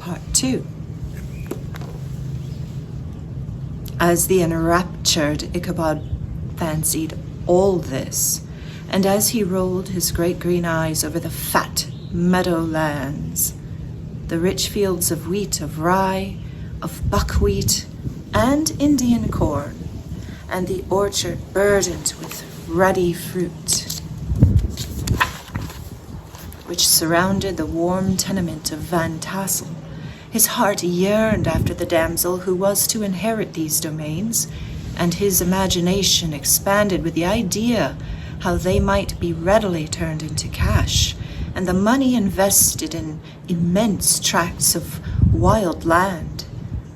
Part 2. As the enraptured Ichabod fancied all this, and as he rolled his great green eyes over the fat meadowlands, the rich fields of wheat, of rye, of buckwheat, and Indian corn, and the orchard burdened with ruddy fruit, which surrounded the warm tenement of Van Tassel, his heart yearned after the damsel who was to inherit these domains, and his imagination expanded with the idea how they might be readily turned into cash, and the money invested in immense tracts of wild land,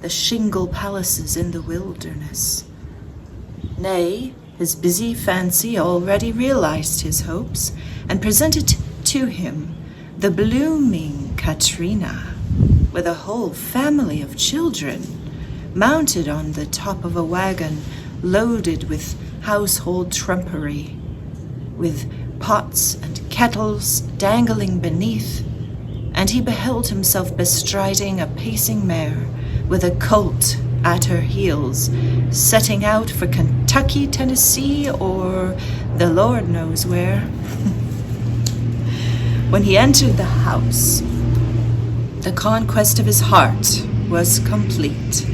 the shingle palaces in the wilderness. Nay, his busy fancy already realized his hopes, and presented to him the blooming Katrina, with a whole family of children, mounted on the top of a wagon loaded with household trumpery, with pots and kettles dangling beneath, and he beheld himself bestriding a pacing mare with a colt at her heels, setting out for Kentucky, Tennessee, or the Lord knows where. When he entered the house, the conquest of his heart was complete.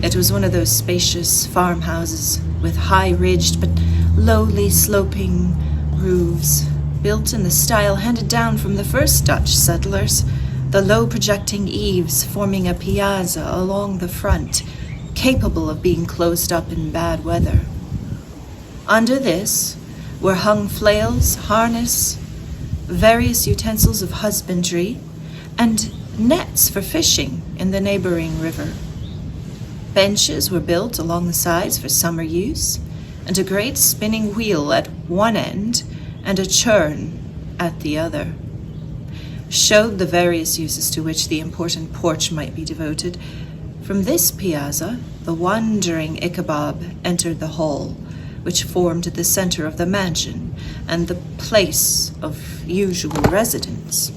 It was one of those spacious farmhouses with high-ridged but lowly sloping roofs, built in the style handed down from the first Dutch settlers, the low projecting eaves forming a piazza along the front, capable of being closed up in bad weather. Under this were hung flails, harness, various utensils of husbandry, and nets for fishing in the neighboring river. Benches were built along the sides for summer use, and a great spinning wheel at one end and a churn at the other showed the various uses to which the important porch might be devoted. From this piazza, the wondering Ichabod entered the hall, which formed the center of the mansion and the place of usual residence.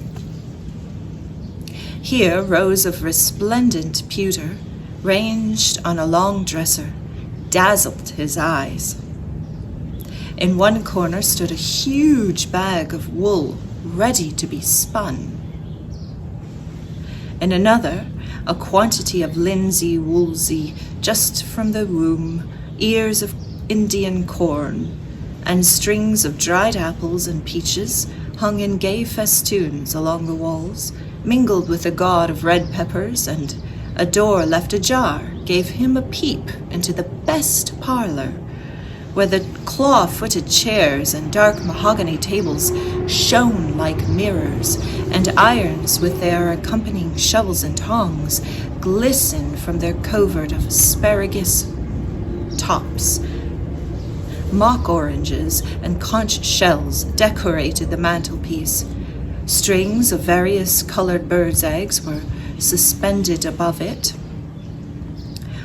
Here, rows of resplendent pewter, ranged on a long dresser, dazzled his eyes. In one corner stood a huge bag of wool ready to be spun. In another, a quantity of linsey woolsey just from the womb, ears of Indian corn, and strings of dried apples and peaches hung in gay festoons along the walls, mingled with a gaud of red peppers, and a door left ajar gave him a peep into the best parlor, where the claw-footed chairs and dark mahogany tables shone like mirrors, and irons with their accompanying shovels and tongs glistened from their covert of asparagus tops. Mock oranges and conch shells decorated the mantelpiece. Strings of various colored birds' eggs were suspended above it.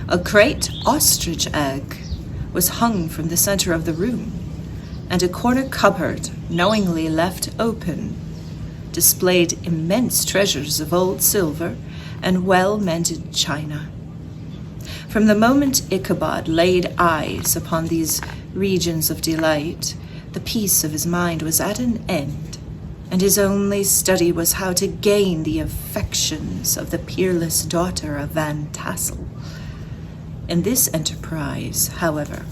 A great ostrich egg was hung from the center of the room, and a corner cupboard, knowingly left open, displayed immense treasures of old silver and well-mended china. From the moment Ichabod laid eyes upon these regions of delight, the peace of his mind was at an end, and his only study was how to gain the affections of the peerless daughter of Van Tassel. In this enterprise, however,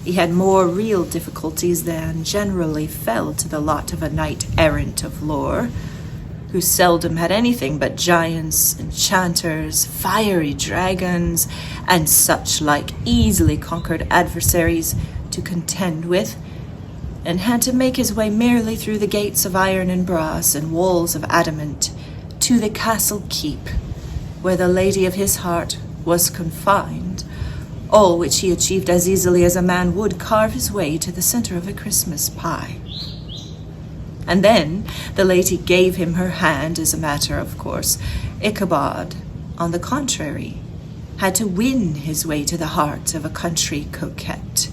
he had more real difficulties than generally fell to the lot of a knight-errant of lore, who seldom had anything but giants, enchanters, fiery dragons, and such like easily conquered adversaries to contend with, and had to make his way merely through the gates of iron and brass and walls of adamant to the castle keep, where the lady of his heart was confined, all which he achieved as easily as a man would carve his way to the center of a Christmas pie. And then the lady gave him her hand as a matter of course. Ichabod, on the contrary, had to win his way to the heart of a country coquette,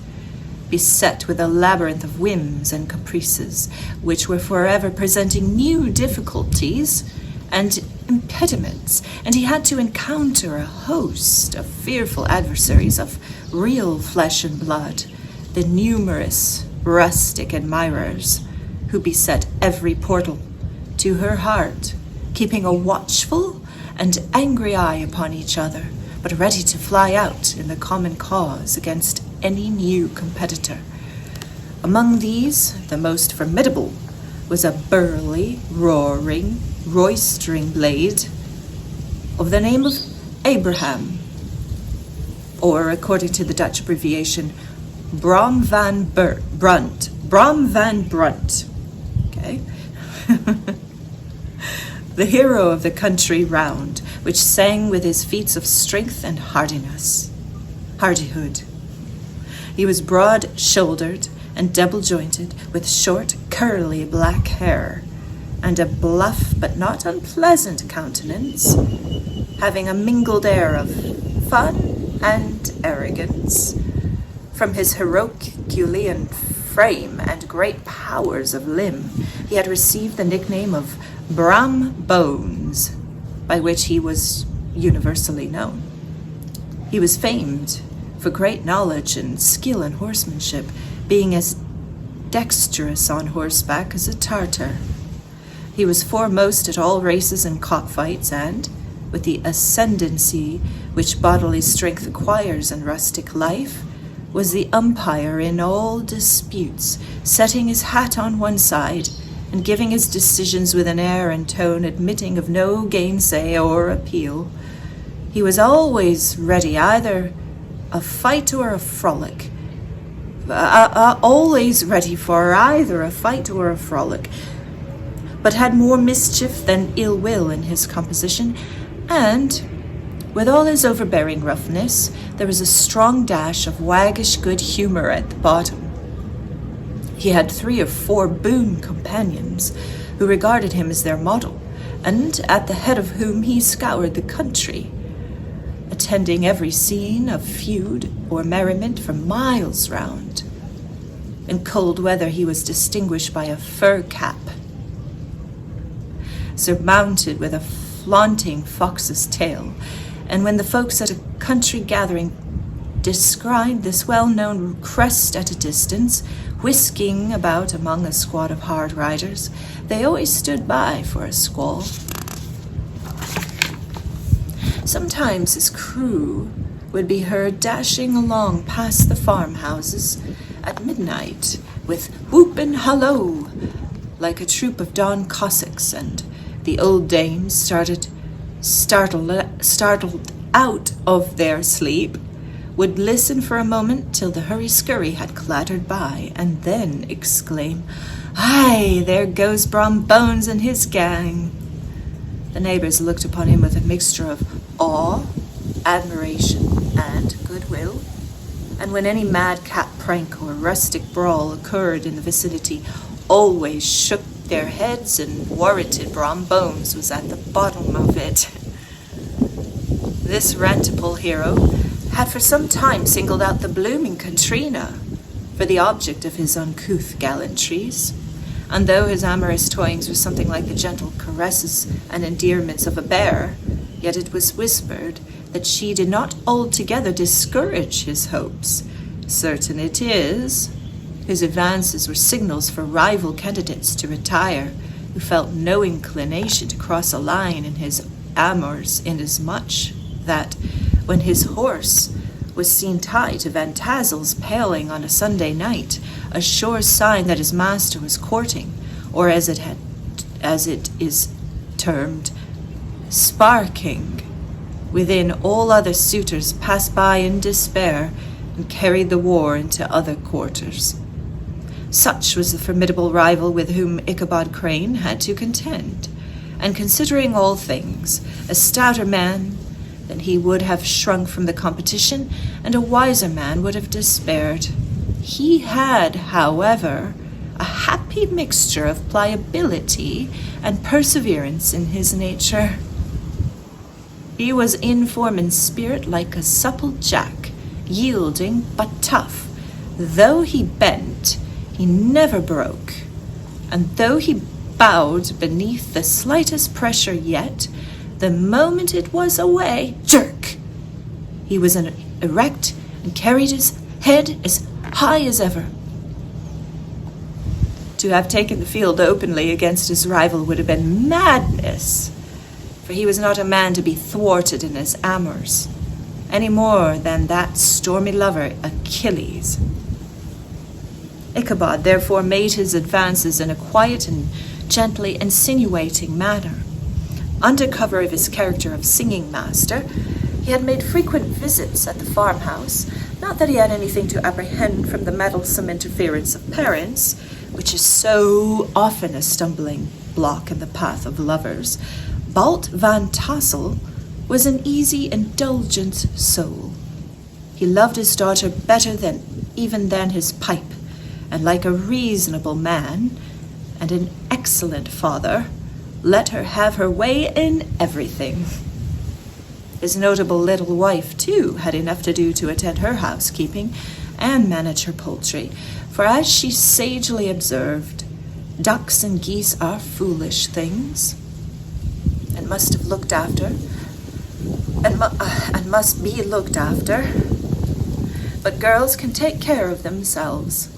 beset with a labyrinth of whims and caprices, which were forever presenting new difficulties and impediments, and he had to encounter a host of fearful adversaries of real flesh and blood, the numerous rustic admirers who beset every portal to her heart, keeping a watchful and angry eye upon each other, but ready to fly out in the common cause against any new competitor. Among these, the most formidable was a burly, roaring, roistering blade of the name of Abraham, or according to the Dutch abbreviation, Brom van Brunt. Brom van Brunt. Okay? The hero of the country round, which sang with his feats of strength and hardihood. He was broad-shouldered and double-jointed, with short, curly black hair, and a bluff but not unpleasant countenance, having a mingled air of fun and arrogance. From his Herculean frame and great powers of limb, he had received the nickname of Bram Bones, by which he was universally known. He was famed for great knowledge and skill in horsemanship, being as dexterous on horseback as a Tartar. He was foremost at all races and cockfights, and, with the ascendancy which bodily strength acquires in rustic life, was the umpire in all disputes, setting his hat on one side and giving his decisions with an air and tone admitting of no gainsay or appeal. He was always ready either a fight or a frolic, always ready for either a fight or a frolic, but had more mischief than ill will in his composition, and, with all his overbearing roughness, there was a strong dash of waggish good humour at the bottom. He had 3 or 4 boon companions who regarded him as their model, and at the head of whom he scoured the country, attending every scene of feud or merriment for miles round. In cold weather he was distinguished by a fur cap, surmounted with a flaunting fox's tail, and when the folks at a country gathering descried this well-known crest at a distance, whisking about among a squad of hard riders, they always stood by for a squall. Sometimes his crew would be heard dashing along past the farmhouses at midnight with whoop and hallo, like a troop of Don Cossacks, and the old dames startled out of their sleep, would listen for a moment till the hurry-scurry had clattered by, and then exclaim, "Aye, there goes Brom Bones and his gang." The neighbours looked upon him with a mixture of awe, admiration, and goodwill, and when any madcap prank or rustic brawl occurred in the vicinity, always shook their heads and warranted Brom Bones was at the bottom of it. This rantable hero had for some time singled out the blooming Katrina for the object of his uncouth gallantries, and though his amorous toyings were something like the gentle caresses and endearments of a bear, yet it was whispered that she did not altogether discourage his hopes. Certain it is, his advances were signals for rival candidates to retire, who felt no inclination to cross a line in his amours, inasmuch that, when his horse was seen tied to Van Tassels paling on a Sunday night, a sure sign that his master was courting, or as it is termed, sparking, within all other suitors passed by in despair and carried the war into other quarters. Such was the formidable rival with whom Ichabod Crane had to contend, and considering all things, a stouter man than he would have shrunk from the competition, and a wiser man would have despaired. He had, however, a happy mixture of pliability and perseverance in his nature. He was in form and spirit like a supple jack, yielding but tough. Though he bent, he never broke, and though he bowed beneath the slightest pressure, yet the moment it was away, jerk! He was erect and carried his head as high as ever. To have taken the field openly against his rival would have been madness, for he was not a man to be thwarted in his amours, any more than that stormy lover Achilles. Ichabod therefore made his advances in a quiet and gently insinuating manner. Under cover of his character of singing master, he had made frequent visits at the farmhouse, not that he had anything to apprehend from the meddlesome interference of parents, which is so often a stumbling block in the path of lovers. Balt Van Tassel was an easy, indulgent soul. He loved his daughter better than his pipe, and like a reasonable man and an excellent father, let her have her way in everything. His notable little wife, too, had enough to do to attend her housekeeping and manage her poultry, for as she sagely observed, ducks and geese are foolish things, and must have looked after, and must be looked after, but girls can take care of themselves.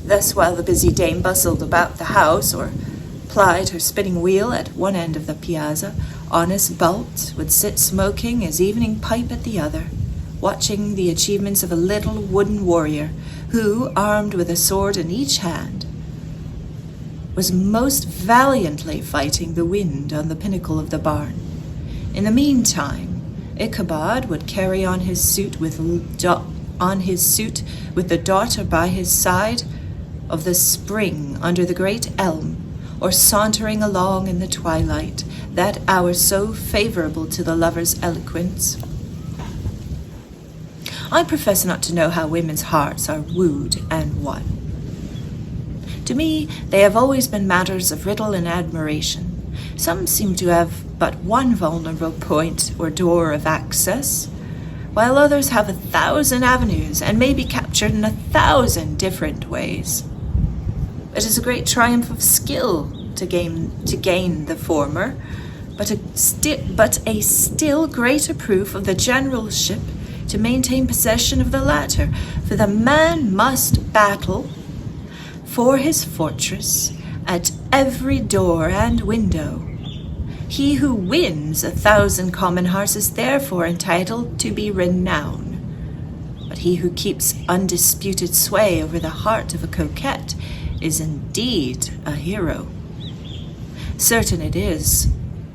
Thus, while the busy dame bustled about the house, or plied her spinning wheel at one end of the piazza, honest Balt would sit smoking his evening pipe at the other, watching the achievements of a little wooden warrior who, armed with a sword in each hand, was most valiantly fighting the wind on the pinnacle of the barn. In the meantime, Ichabod would carry on his suit with the daughter by his side of the spring under the great elm, or sauntering along in the twilight, that hour so favorable to the lover's eloquence. I profess not to know how women's hearts are wooed and won. To me, they have always been matters of riddle and admiration. Some seem to have but one vulnerable point or door of access, while others have 1,000 avenues and may be captured in 1,000 different ways. It is a great triumph of skill to gain the former, but a still greater proof of the generalship to maintain possession of the latter, for the man must battle for his fortress at every door and window. He who wins 1,000 common hearts is therefore entitled to be renowned, but he who keeps undisputed sway over the heart of a coquette is indeed a hero. Certain it is,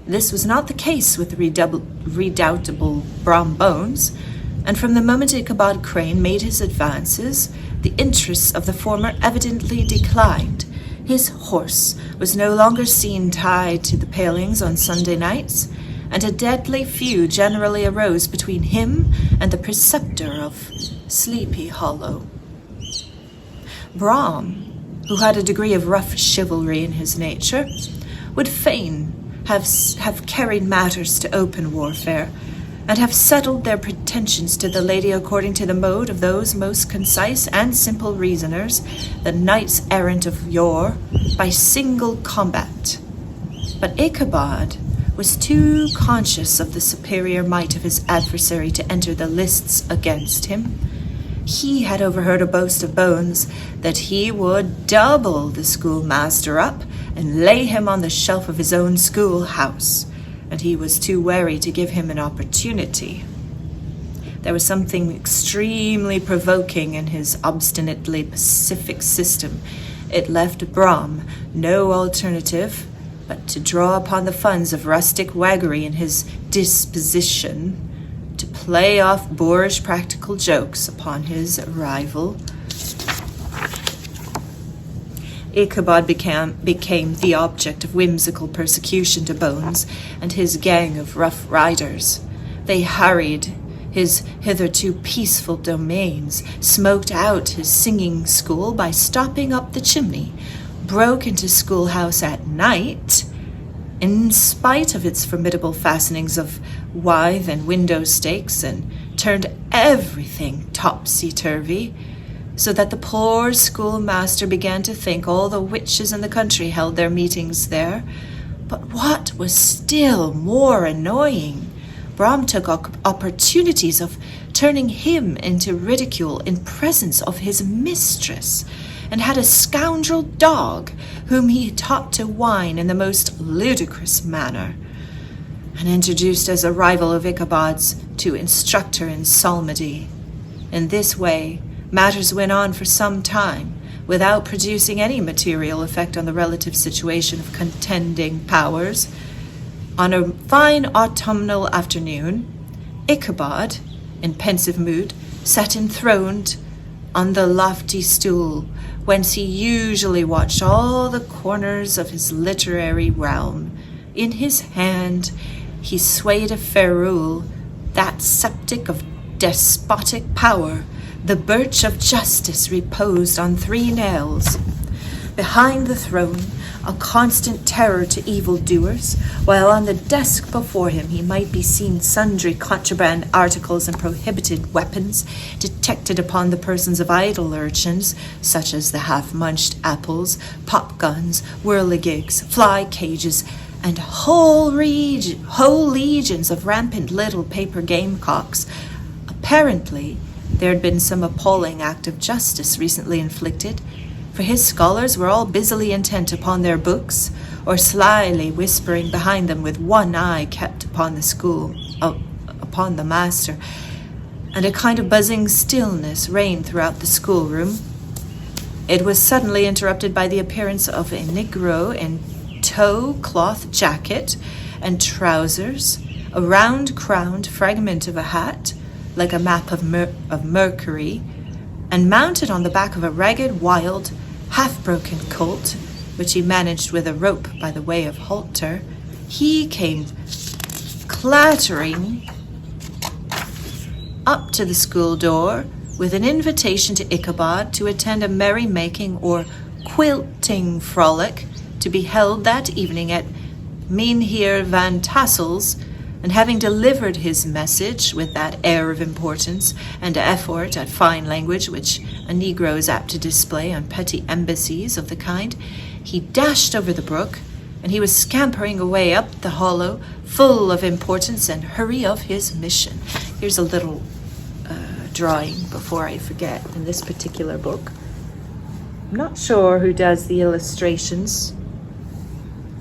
this was not the case with the redoubtable Brom Bones, and from the moment Ichabod Crane made his advances, the interests of the former evidently declined. His horse was no longer seen tied to the palings on Sunday nights, and a deadly feud generally arose between him and the preceptor of Sleepy Hollow. Brom, who had a degree of rough chivalry in his nature, would fain have carried matters to open warfare, and have settled their pretensions to the lady according to the mode of those most concise and simple reasoners, the knights-errant of yore, by single combat. But Ichabod was too conscious of the superior might of his adversary to enter the lists against him. He had overheard a boast of Bones that he would double the schoolmaster up and lay him on the shelf of his own schoolhouse, and he was too wary to give him an opportunity. There was something extremely provoking in his obstinately pacific system. It left Brom no alternative but to draw upon the funds of rustic waggery in his disposition to play off boorish practical jokes upon his rival. Ichabod became the object of whimsical persecution to Bones and his gang of rough riders. They harried his hitherto peaceful domains, smoked out his singing school by stopping up the chimney, broke into schoolhouse at night, in spite of its formidable fastenings of withe and window stakes, and turned everything topsy-turvy, so that the poor schoolmaster began to think all the witches in the country held their meetings there. But what was still more annoying, Brom took opportunities of turning him into ridicule in presence of his mistress, and had a scoundrel dog whom he taught to whine in the most ludicrous manner, and introduced as a rival of Ichabod's to instruct her in psalmody. In this way, matters went on for some time, without producing any material effect on the relative situation of contending powers. On a fine autumnal afternoon, Ichabod, in pensive mood, sat enthroned on the lofty stool, whence he usually watched all the corners of his literary realm. In his hand he swayed a ferule, that sceptic of despotic power. The birch of justice reposed on 3 nails. Behind the throne, a constant terror to evildoers, while on the desk before him he might be seen sundry contraband articles and prohibited weapons, detected upon the persons of idle urchins, such as the half-munched apples, pop-guns, whirligigs, fly-cages, and whole legions of rampant little paper gamecocks. Apparently, there had been some appalling act of justice recently inflicted, for his scholars were all busily intent upon their books, or slyly whispering behind them, with one eye kept upon the master, and a kind of buzzing stillness reigned throughout the schoolroom. It was suddenly interrupted by the appearance of a Negro in tow-cloth jacket and trousers, a round-crowned fragment of a hat, like a map of Mercury, and mounted on the back of a ragged, wild, half-broken colt, which he managed with a rope by the way of halter, he came clattering up to the school door with an invitation to Ichabod to attend a merry-making or quilting frolic to be held that evening at Mynheer Van Tassel's, and having delivered his message with that air of importance and effort at fine language which a Negro is apt to display on petty embassies of the kind, he dashed over the brook, and he was scampering away up the hollow, full of importance and hurry of his mission. Here's a little drawing before I forget in this particular book. I'm not sure who does the illustrations.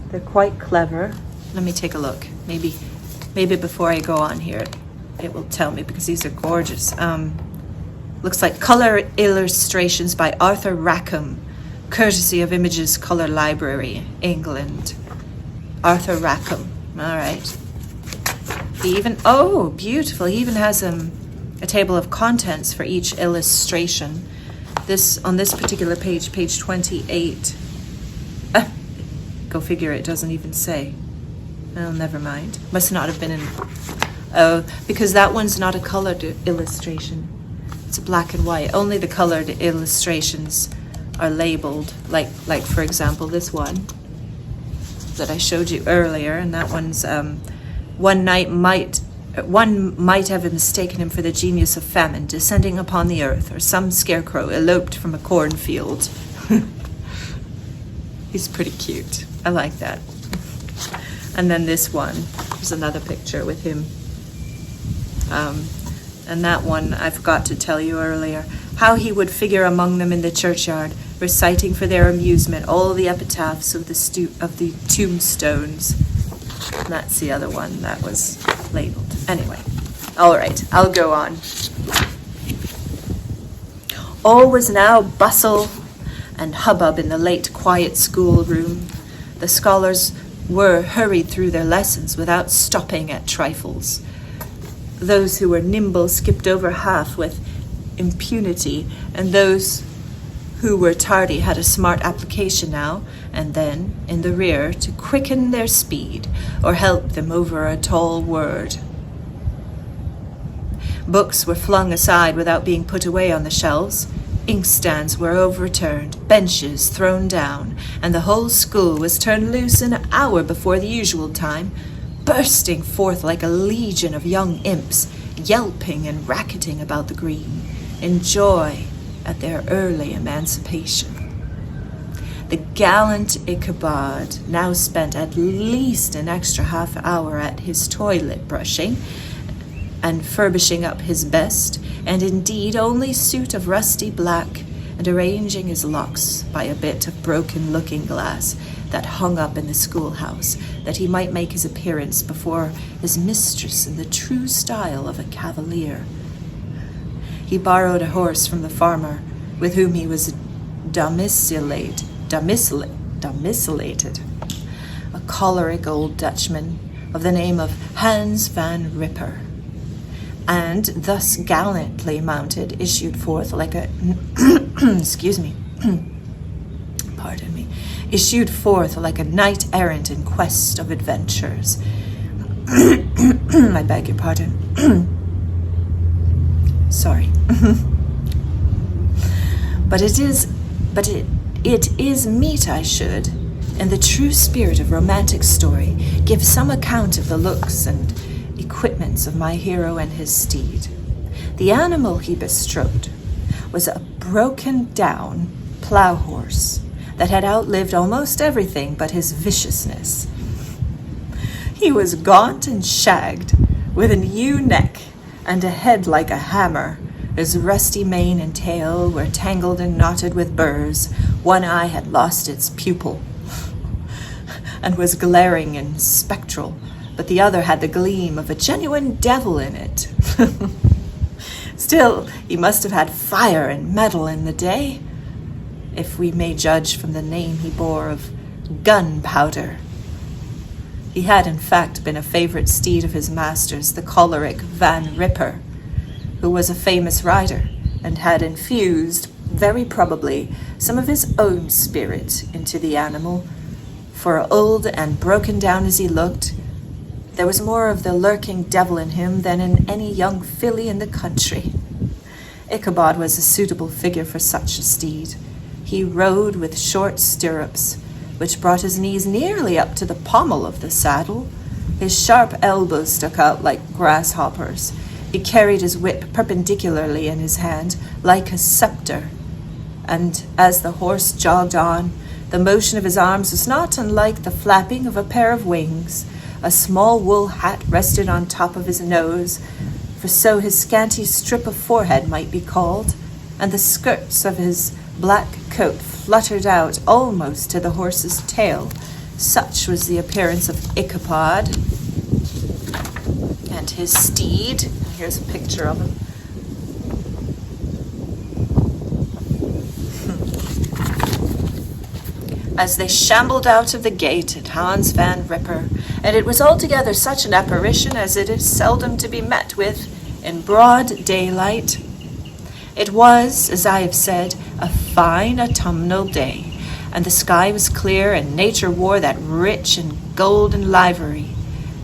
They're quite clever. Let me take a look. Maybe before I go on here, it will tell me, because these are gorgeous. Looks like color illustrations by Arthur Rackham, courtesy of Images Color Library, England. Arthur Rackham. All right. Beautiful. He even has a table of contents for each illustration. On this particular page, page 28. Go figure, it doesn't even say. Oh, never mind. Must not have been in... Oh, because that one's not a colored illustration. It's a black and white. Only the colored illustrations are labeled. Like for example, this one that I showed you earlier, and that one's one might have mistaken him for the genius of famine descending upon the earth, or some scarecrow eloped from a cornfield. He's pretty cute. I like that. And then this one, there's another picture with him. And that one, I forgot to tell you earlier, how he would figure among them in the churchyard, reciting for their amusement all the epitaphs of the tombstones. And that's the other one that was labeled. Anyway, all right, I'll go on. All was now bustle and hubbub in the late quiet schoolroom. The scholars were hurried through their lessons without stopping at trifles. Those who were nimble skipped over half with impunity, and those who were tardy had a smart application now and then in the rear to quicken their speed or help them over a tall word. Books were flung aside without being put away on the shelves. Inkstands were overturned, benches thrown down, and the whole school was turned loose an hour before the usual time, bursting forth like a legion of young imps, yelping and racketing about the green, in joy at their early emancipation. The gallant Ichabod now spent at least an extra half hour at his toilet brushing and furbishing up his best and indeed only suit of rusty black, and arranging his locks by a bit of broken looking-glass that hung up in the schoolhouse, that he might make his appearance before his mistress in the true style of a cavalier. He borrowed a horse from the farmer with whom he was domiciliated, a choleric old Dutchman of the name of Hans van Ripper, and thus gallantly mounted, issued forth like a issued forth like a knight errant in quest of adventures. I beg your pardon. Sorry. But it is meet I should, in the true spirit of romantic story, give some account of the looks and equipments of my hero and his steed. The animal he bestrode was a broken-down plough horse that had outlived almost everything but his viciousness. He was gaunt and shagged, with an ewe neck and a head like a hammer. His rusty mane and tail were tangled and knotted with burrs. One eye had lost its pupil and was glaring and spectral, but the other had the gleam of a genuine devil in it. Still, he must have had fire and metal in the day, if we may judge from the name he bore of Gunpowder. He had in fact been a favorite steed of his master's, the choleric Van Ripper, who was a famous rider, and had infused, very probably, some of his own spirit into the animal, for old and broken down as he looked, there was more of the lurking devil in him than in any young filly in the country. Ichabod was a suitable figure for such a steed. He rode with short stirrups, which brought his knees nearly up to the pommel of the saddle. His sharp elbows stuck out like grasshoppers. He carried his whip perpendicularly in his hand, like a scepter. And as the horse jogged on, the motion of his arms was not unlike the flapping of a pair of wings. A small wool hat rested on top of his nose, for so his scanty strip of forehead might be called, and the skirts of his black coat fluttered out almost to the horse's tail. Such was the appearance of Ichabod and his steed. Here's a picture of him. As they shambled out of the gate at Hans van Ripper, and it was altogether such an apparition as it is seldom to be met with in broad daylight. It was, as I have said, a fine autumnal day, and the sky was clear, and nature wore that rich and golden livery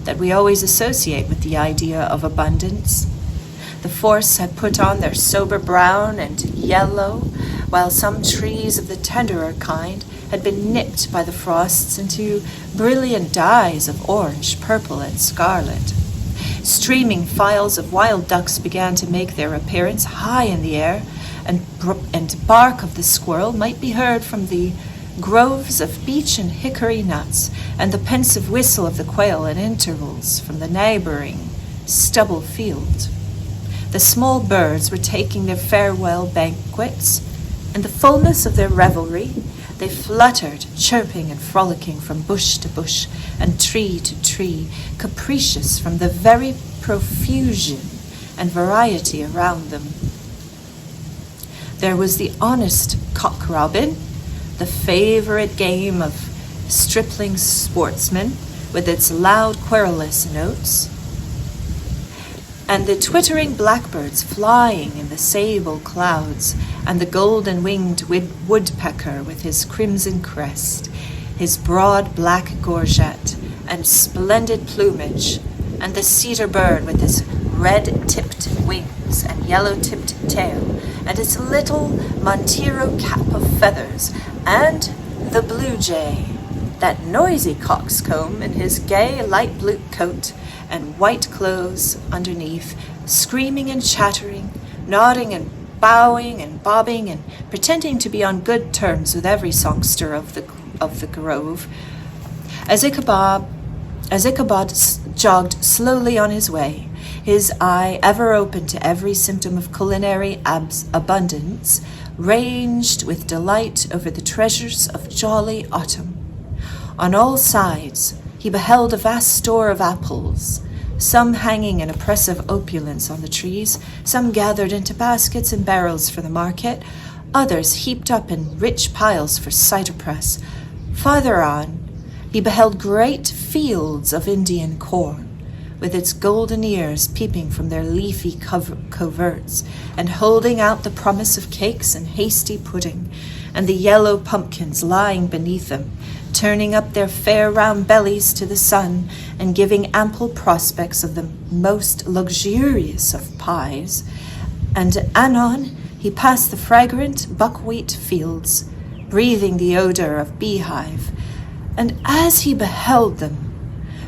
that we always associate with the idea of abundance. The forests had put on their sober brown and yellow, while some trees of the tenderer kind had been nipped by the frosts into brilliant dyes of orange, purple, and scarlet. Streaming files of wild ducks began to make their appearance high in the air, and bark of the squirrel might be heard from the groves of beech and hickory nuts, and the pensive whistle of the quail at intervals from the neighboring stubble field. The small birds were taking their farewell banquets. In the fullness of their revelry, they fluttered, chirping and frolicking from bush to bush and tree to tree, capricious from the very profusion and variety around them. There was the honest cock-robin, the favorite game of stripling sportsmen, with its loud querulous notes, and the twittering blackbirds flying in the sable clouds, and the golden-winged woodpecker with his crimson crest, his broad black gorget and splendid plumage, and the cedar bird with his red-tipped wings and yellow-tipped tail, and its little Montero cap of feathers, and the blue jay, that noisy coxcomb in his gay light blue coat and white clothes underneath, screaming and chattering, nodding and bowing and bobbing and pretending to be on good terms with every songster of the grove. As Ichabod jogged slowly on his way, his eye ever open to every symptom of culinary abundance, ranged with delight over the treasures of jolly autumn. On all sides he beheld a vast store of apples, some hanging in oppressive opulence on the trees, some gathered into baskets and barrels for the market, others heaped up in rich piles for cider press. Farther on, he beheld great fields of Indian corn, with its golden ears peeping from their leafy coverts, and holding out the promise of cakes and hasty pudding, and the yellow pumpkins lying beneath them, turning up their fair round bellies to the sun, and giving ample prospects of the most luxurious of pies. And anon he passed the fragrant buckwheat fields, breathing the odor of beehive, and as he beheld them,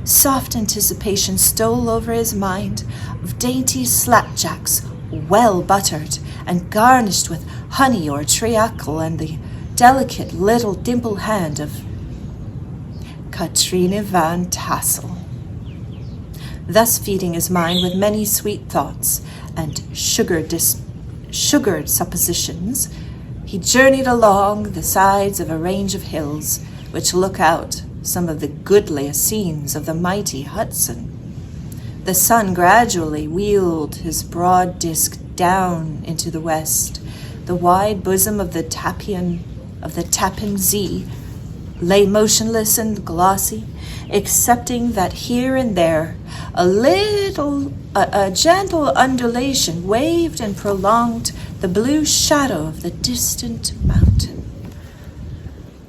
soft anticipation stole over his mind of dainty slapjacks, well buttered and garnished with honey or treacle, and the delicate little dimple hand of Katrine Van Tassel. Thus feeding his mind with many sweet thoughts and sugared suppositions, he journeyed along the sides of a range of hills which look out some of the goodliest scenes of the mighty Hudson. The sun gradually wheeled his broad disk down into the west. The wide bosom of the Tappan Zee lay motionless and glossy, excepting that here and there a gentle undulation waved and prolonged the blue shadow of the distant mountain.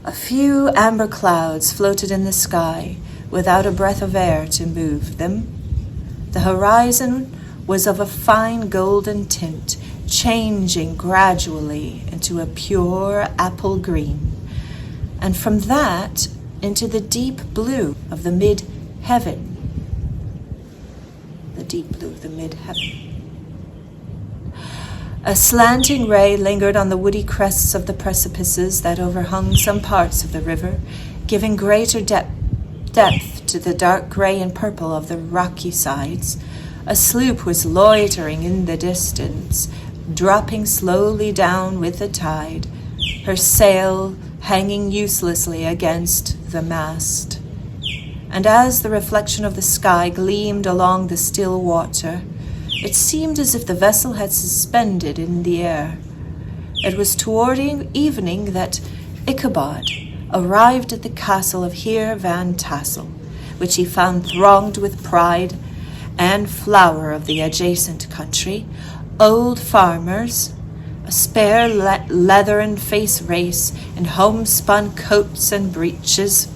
A few amber clouds floated in the sky without a breath of air to move them. The horizon was of a fine golden tint, changing gradually into a pure apple green, and from that into the deep blue of the mid-heaven. The deep blue of the mid-heaven. A slanting ray lingered on the woody crests of the precipices that overhung some parts of the river, giving greater depth to the dark gray and purple of the rocky sides. A sloop was loitering in the distance, dropping slowly down with the tide, her sail hanging uselessly against the mast. And as the reflection of the sky gleamed along the still water, it seemed as if the vessel had suspended in the air. It was toward evening that Ichabod arrived at the castle of Heer Van Tassel, which he found thronged with pride and flower of the adjacent country, old farmers, a spare leathern-faced race in homespun coats and breeches,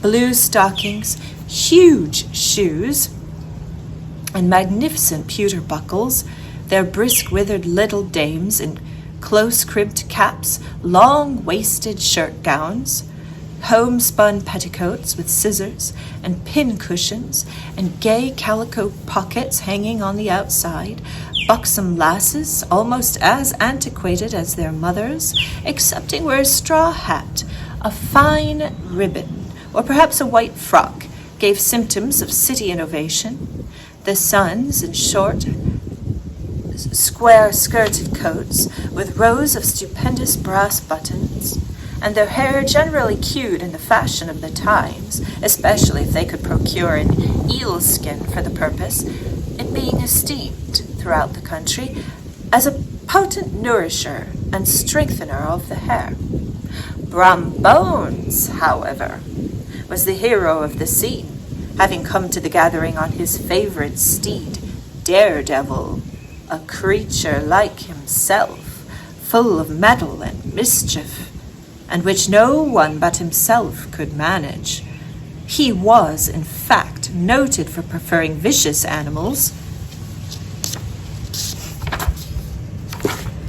blue stockings, huge shoes, and magnificent pewter buckles, their brisk withered little dames in close-crimped caps, long-waisted shirt-gowns, homespun petticoats with scissors and pin-cushions, and gay calico pockets hanging on the outside, buxom lasses almost as antiquated as their mothers, excepting where a straw hat, a fine ribbon, or perhaps a white frock gave symptoms of city innovation. The sons in short, square-skirted coats with rows of stupendous brass buttons, and their hair generally queued in the fashion of the times, especially if they could procure an eel skin for the purpose, it being esteemed throughout the country as a potent nourisher and strengthener of the hair. Brum Bones, however, was the hero of the scene, having come to the gathering on his favorite steed, Daredevil, a creature like himself, full of mettle and mischief, and which no one but himself could manage. He was, in fact, noted for preferring vicious animals,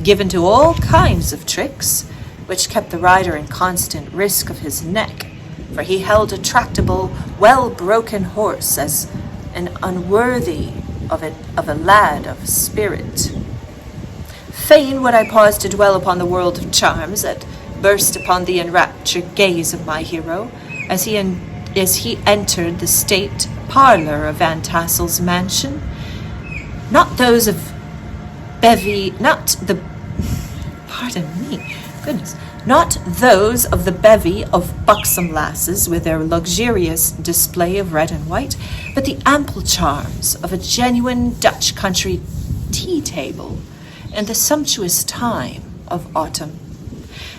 given to all kinds of tricks, which kept the rider in constant risk of his neck, for he held a tractable, well-broken horse as an unworthy of a lad of spirit. Fain would I pause to dwell upon the world of charms that burst upon the enraptured gaze of my hero as he entered the state parlor of Van Tassel's mansion. Not those of not those of the bevy of buxom lasses with their luxurious display of red and white, but the ample charms of a genuine Dutch country tea table in the sumptuous time of autumn.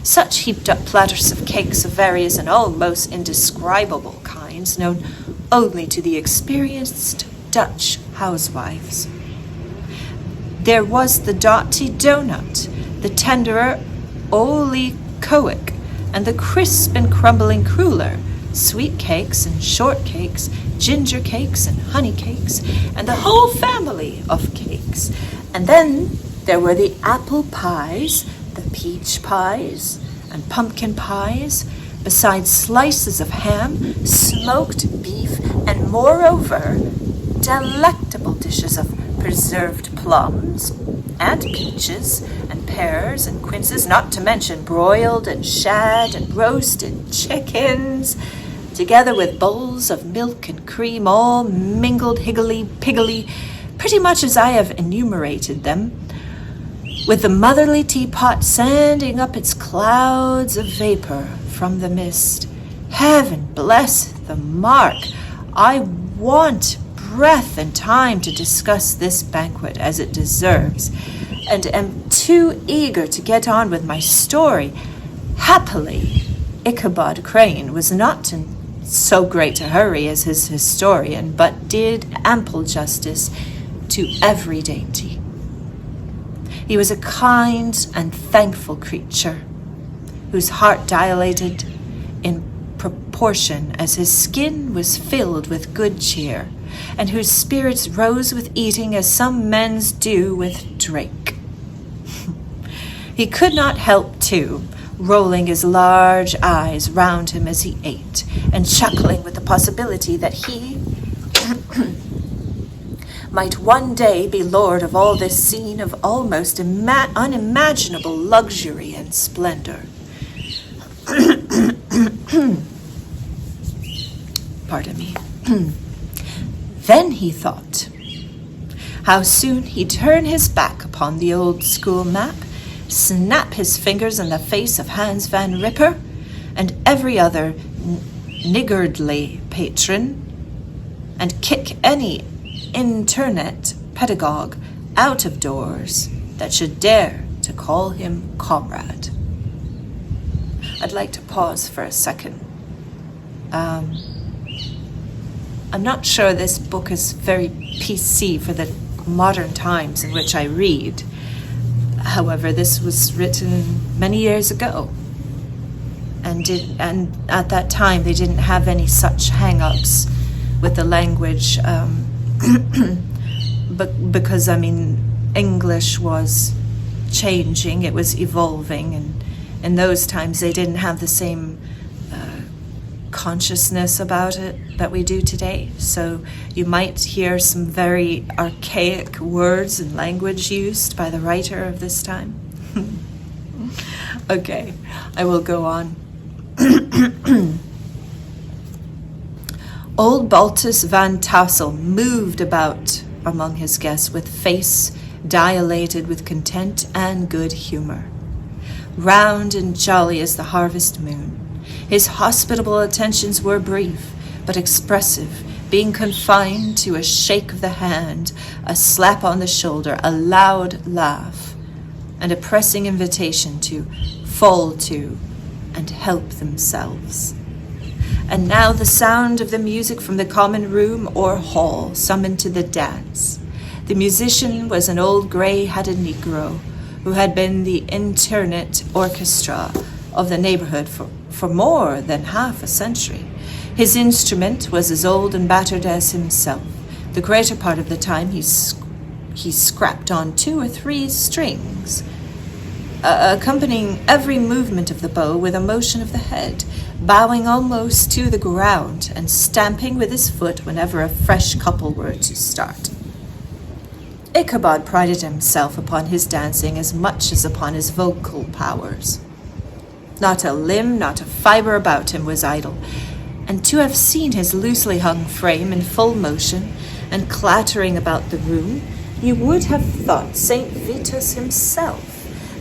Such heaped up platters of cakes of various and almost indescribable kinds, known only to the experienced Dutch housewives. There was the doughty donut, the tenderer olykoek, and the crisp and crumbling cruller, sweet cakes and shortcakes, ginger cakes and honey cakes, and the whole family of cakes. And then there were the apple pies, the peach pies, and pumpkin pies, besides slices of ham, smoked beef, and moreover, delectable dishes of preserved plums, and peaches, and pears, and quinces, not to mention broiled and shad and roasted chickens, together with bowls of milk and cream, all mingled higgledy-piggledy, pretty much as I have enumerated them, with the motherly teapot sending up its clouds of vapor from the mist. Heaven bless the mark! I want breath and time to discuss this banquet as it deserves, and am too eager to get on with my story. Happily, Ichabod Crane was not in so great a hurry as his historian, but did ample justice to every dainty. He was a kind and thankful creature, whose heart dilated in proportion as his skin was filled with good cheer, and whose spirits rose with eating as some men's do with drink. He could not help, too, rolling his large eyes round him as he ate, and chuckling with the possibility that he might one day be lord of all this scene of almost unimaginable luxury and splendor. Pardon me. Then he thought how soon he'd turn his back upon the old school map, snap his fingers in the face of Hans Van Ripper and every other niggardly patron, and kick any internet pedagogue out of doors that should dare to call him comrade. I'd like to pause for a second. I'm not sure this book is very PC for the modern times in which I read. However, this was written many years ago, and at that time they didn't have any such hang-ups with the language, but because English was changing, it was evolving, and in those times they didn't have the same consciousness about it that we do today. So you might hear some very archaic words and language used by the writer of this time. Okay, I will go on. Old Baltus Van Tassel moved about among his guests with face dilated with content and good humor. Round and jolly as the harvest moon, his hospitable attentions were brief but expressive, being confined to a shake of the hand, a slap on the shoulder, a loud laugh, and a pressing invitation to fall to and help themselves. And now the sound of the music from the common room or hall summoned to the dance. The musician was an old gray-headed Negro who had been the internet orchestra of the neighborhood for more than half a century. His instrument was as old and battered as himself. The greater part of the time he scrapped on 2 or 3 strings, accompanying every movement of the bow with a motion of the head, bowing almost to the ground and stamping with his foot whenever a fresh couple were to start. Ichabod prided himself upon his dancing as much as upon his vocal powers. Not a limb, not a fibre about him was idle, and to have seen his loosely hung frame in full motion and clattering about the room, you would have thought St. Vitus himself,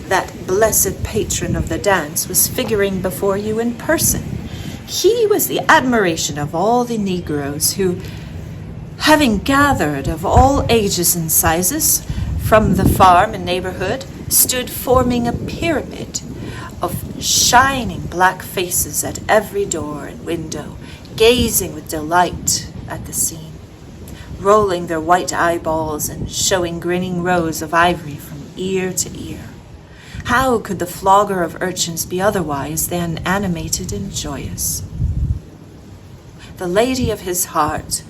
that blessed patron of the dance, was figuring before you in person. He was the admiration of all the Negroes who, having gathered of all ages and sizes from the farm and neighborhood, stood forming a pyramid of shining black faces at every door and window, gazing with delight at the scene, rolling their white eyeballs and showing grinning rows of ivory from ear to ear. How could the flogger of urchins be otherwise than animated and joyous? The lady of his heart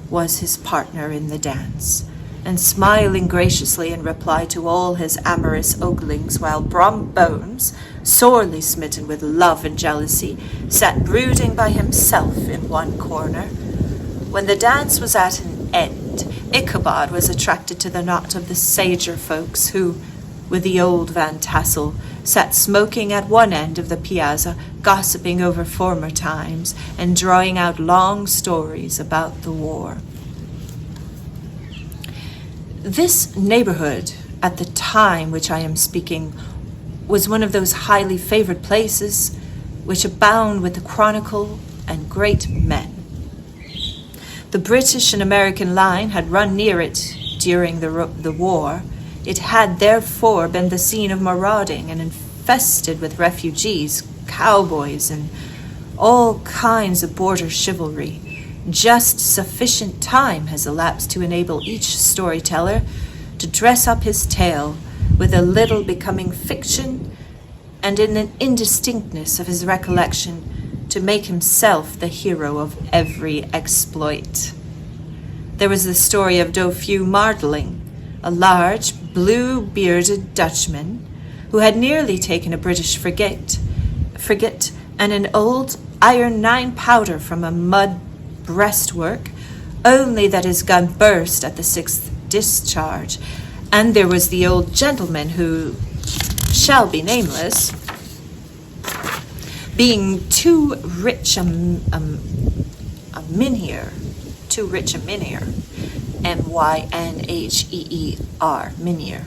was his partner in the dance, and smiling graciously in reply to all his amorous oglings, while Brom Bones, sorely smitten with love and jealousy, sat brooding by himself in one corner. When the dance was at an end, Ichabod was attracted to the knot of the sager folks who, with the old Van Tassel, sat smoking at one end of the piazza, gossiping over former times and drawing out long stories about the war. This neighborhood, at the time which I am speaking, was one of those highly favored places which abound with the chronicle and great men. The British and American line had run near it during the war. It had therefore been the scene of marauding and infested with refugees, cowboys, and all kinds of border chivalry. Just sufficient time has elapsed to enable each storyteller to dress up his tale with a little becoming fiction, and in an indistinctness of his recollection to make himself the hero of every exploit. There was the story of Dofue Marteling, a large, blue-bearded Dutchman who had nearly taken a British frigate and an old iron 9-pounder from a mud breastwork, only that his gun burst at the 6th discharge. And there was the old gentleman who shall be nameless, being too rich a mynheer, M-Y-N-H-E-E-R, mynheer,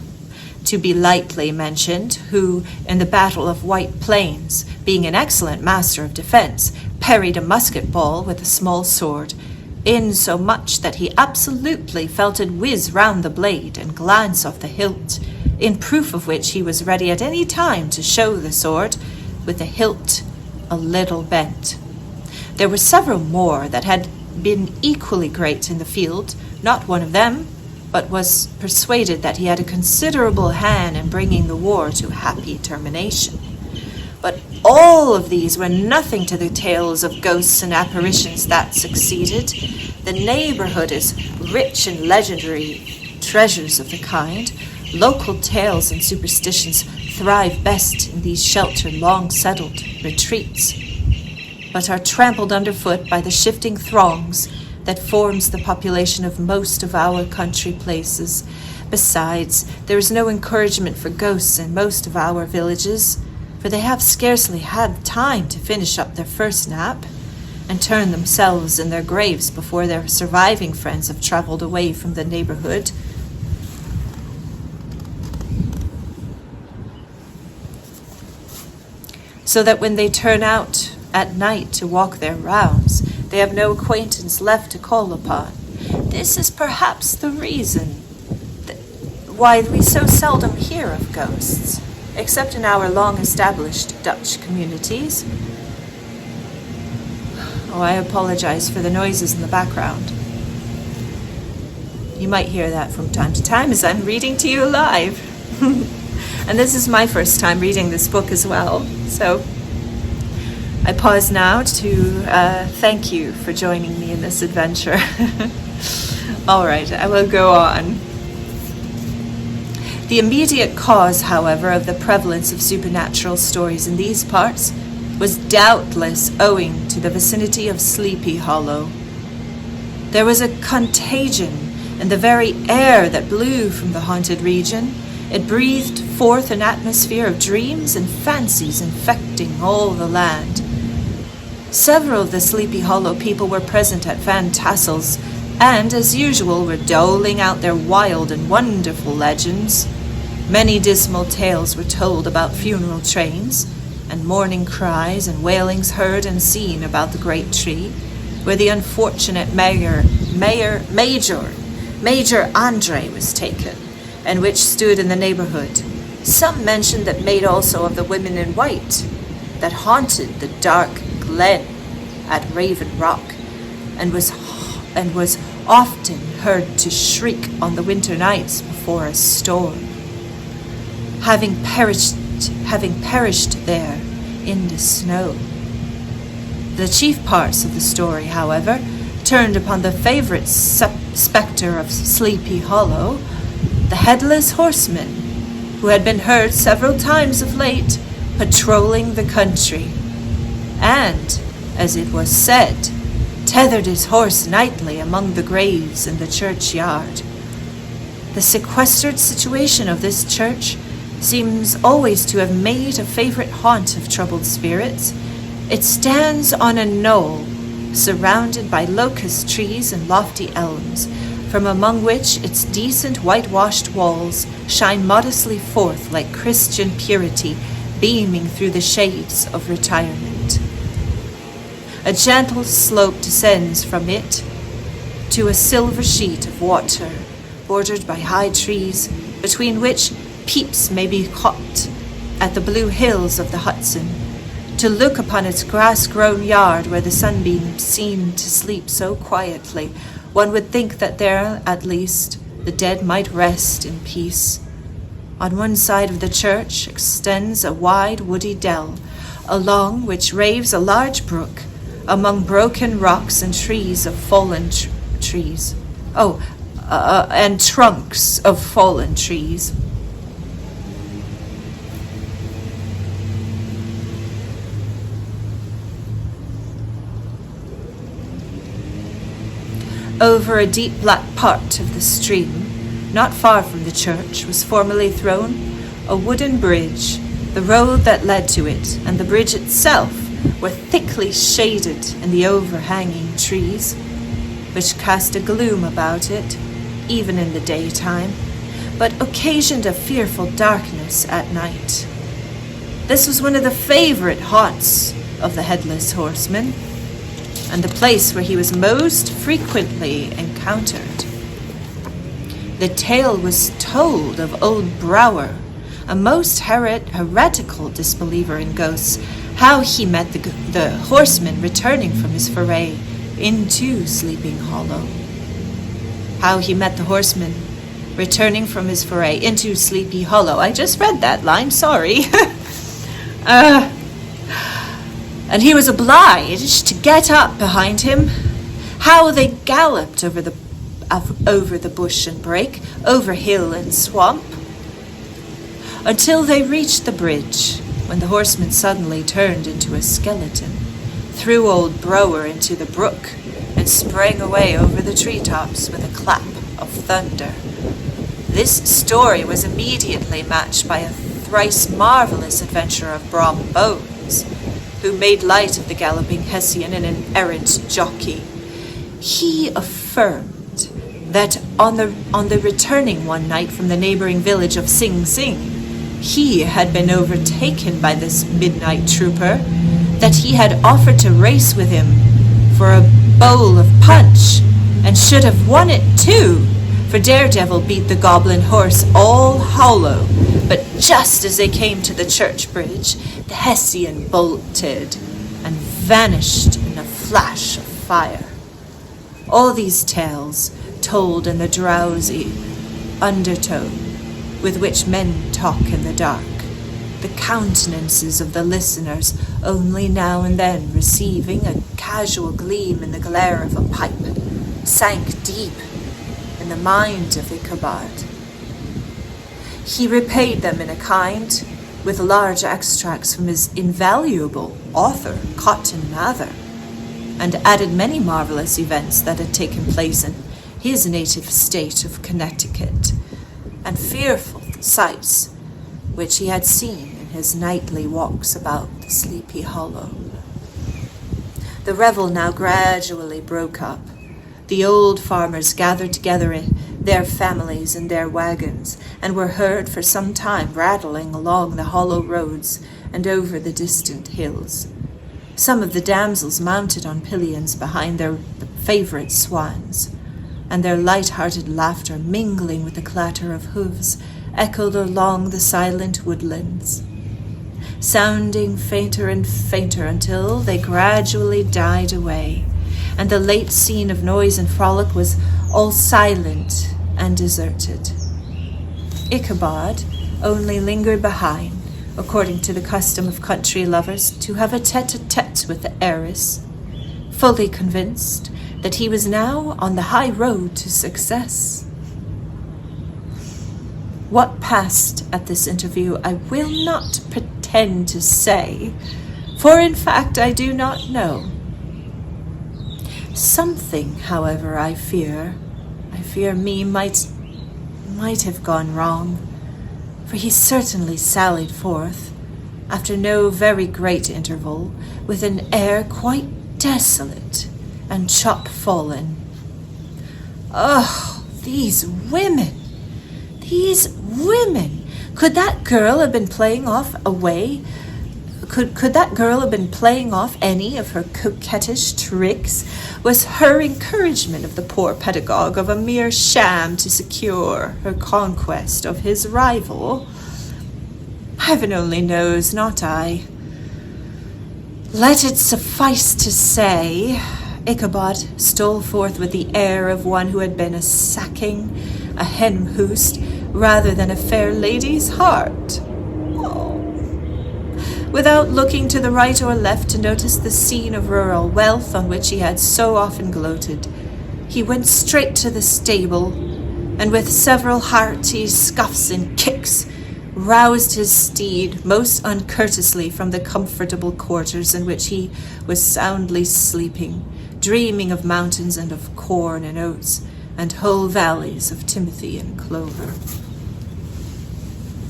to be lightly mentioned, who, in the Battle of White Plains, being an excellent master of defense, parried a musket ball with a small sword, insomuch that he absolutely felt it whiz round the blade and glance off the hilt, in proof of which he was ready at any time to show the sword, with the hilt a little bent. There were several more that had been equally great in the field, not one of them but was persuaded that he had a considerable hand in bringing the war to happy termination. But all of these were nothing to the tales of ghosts and apparitions that succeeded. The neighborhood is rich in legendary treasures of the kind. Local tales and superstitions thrive best in these sheltered, long-settled retreats, but are trampled underfoot by the shifting throngs that forms the population of most of our country places. Besides, there is no encouragement for ghosts in most of our villages, for they have scarcely had time to finish up their first nap and turn themselves in their graves before their surviving friends have traveled away from the neighborhood. So that when they turn out at night to walk their rounds, they have no acquaintance left to call upon. This is perhaps the reason why we so seldom hear of ghosts, except in our long-established Dutch communities. Oh, I apologize for the noises in the background. You might hear that from time to time as I'm reading to you live. And this is my first time reading this book as well, so I pause now to thank you for joining me in this adventure. All right, I will go on. The immediate cause, however, of the prevalence of supernatural stories in these parts was doubtless owing to the vicinity of Sleepy Hollow. There was a contagion and the very air that blew from the haunted region, it breathed forth an atmosphere of dreams and fancies infecting all the land. Several of the Sleepy Hollow people were present at Van Tassel's, and, as usual, were doling out their wild and wonderful legends. Many dismal tales were told about funeral trains, and mourning cries and wailings heard and seen about the great tree, where the unfortunate Major Andre was taken, and which stood in the neighborhood. Some mentioned that made also of the women in white, that haunted the dark glen at Raven Rock, and was often heard to shriek on the winter nights before a storm, having perished there in the snow. The chief parts of the story, however, turned upon the favorite spectre of Sleepy Hollow, the Headless Horseman, who had been heard several times of late patrolling the country, and, as it was said, tethered his horse nightly among the graves in the churchyard. The sequestered situation of this church seems always to have made a favorite haunt of troubled spirits. It stands on a knoll, surrounded by locust trees and lofty elms, from among which its decent whitewashed walls shine modestly forth like Christian purity beaming through the shades of retirement. A gentle slope descends from it to a silver sheet of water, bordered by high trees, between which peeps may be caught at the blue hills of the Hudson. To look upon its grass-grown yard where the sunbeams seem to sleep so quietly, one would think that there, at least, the dead might rest in peace. On one side of the church extends a wide woody dell, along which raves a large brook, among broken rocks and trees of fallen trees. And trunks of fallen trees. Over a deep black part of the stream, not far from the church, was formerly thrown a wooden bridge. The road that led to it and the bridge itself were thickly shaded in the overhanging trees, which cast a gloom about it, even in the daytime, but occasioned a fearful darkness at night. This was one of the favorite haunts of the Headless Horseman, and the place where he was most frequently encountered. The tale was told of old Brower, a most heretical disbeliever in ghosts, how he met the horseman returning from his foray into Sleeping Hollow. How he met the horseman returning from his foray into Sleepy Hollow. I just read that line, sorry. And he was obliged to get up behind him. How they galloped over the bush and brake, over hill and swamp, until they reached the bridge, when the horseman suddenly turned into a skeleton, threw old Brower into the brook, and sprang away over the treetops with a clap of thunder. This story was immediately matched by a thrice marvelous adventure of Brom Bones, who made light of the galloping Hessian and an errant jockey. He affirmed that on the returning one night from the neighboring village of Sing Sing, he had been overtaken by this midnight trooper, that he had offered to race with him for a bowl of punch, and should have won it too, for Daredevil beat the goblin horse all hollow, but just as they came to the church bridge, the Hessian bolted and vanished in a flash of fire. All these tales told in the drowsy undertone with which men talk in the dark, the countenances of the listeners only now and then receiving a casual gleam in the glare of a pipe, sank deep in the mind of Ichabod. He repaid them in a kind, with large extracts from his invaluable author, Cotton Mather, and added many marvelous events that had taken place in his native state of Connecticut, and fearful sights which he had seen in his nightly walks about the Sleepy Hollow. The revel now gradually broke up. The old farmers gathered together in their families in their wagons, and were heard for some time rattling along the hollow roads and over the distant hills. Some of the damsels mounted on pillions behind their favorite swans, and their light-hearted laughter, mingling with the clatter of hoofs, echoed along the silent woodlands, sounding fainter and fainter until they gradually died away, and the late scene of noise and frolic was all silent and deserted. Ichabod only lingered behind, according to the custom of country lovers, to have a tete-a-tete with the heiress, fully convinced that he was now on the high road to success. What passed at this interview I will not pretend to say, for in fact I do not know. Something, however, I fear me might have gone wrong, for he certainly sallied forth, after no very great interval, with an air quite desolate and chop-fallen. Oh, these women! Could that girl have been playing off any of her coquettish tricks? Was her encouragement of the poor pedagogue of a mere sham to secure her conquest of his rival? Heaven only knows, not I. Let it suffice to say, Ichabod stole forth with the air of one who had been sacking a hen roost rather than a fair lady's heart. Without looking to the right or left to notice the scene of rural wealth on which he had so often gloated, he went straight to the stable, and with several hearty scuffs and kicks, roused his steed most uncourteously from the comfortable quarters in which he was soundly sleeping, dreaming of mountains and of corn and oats, and whole valleys of timothy and clover.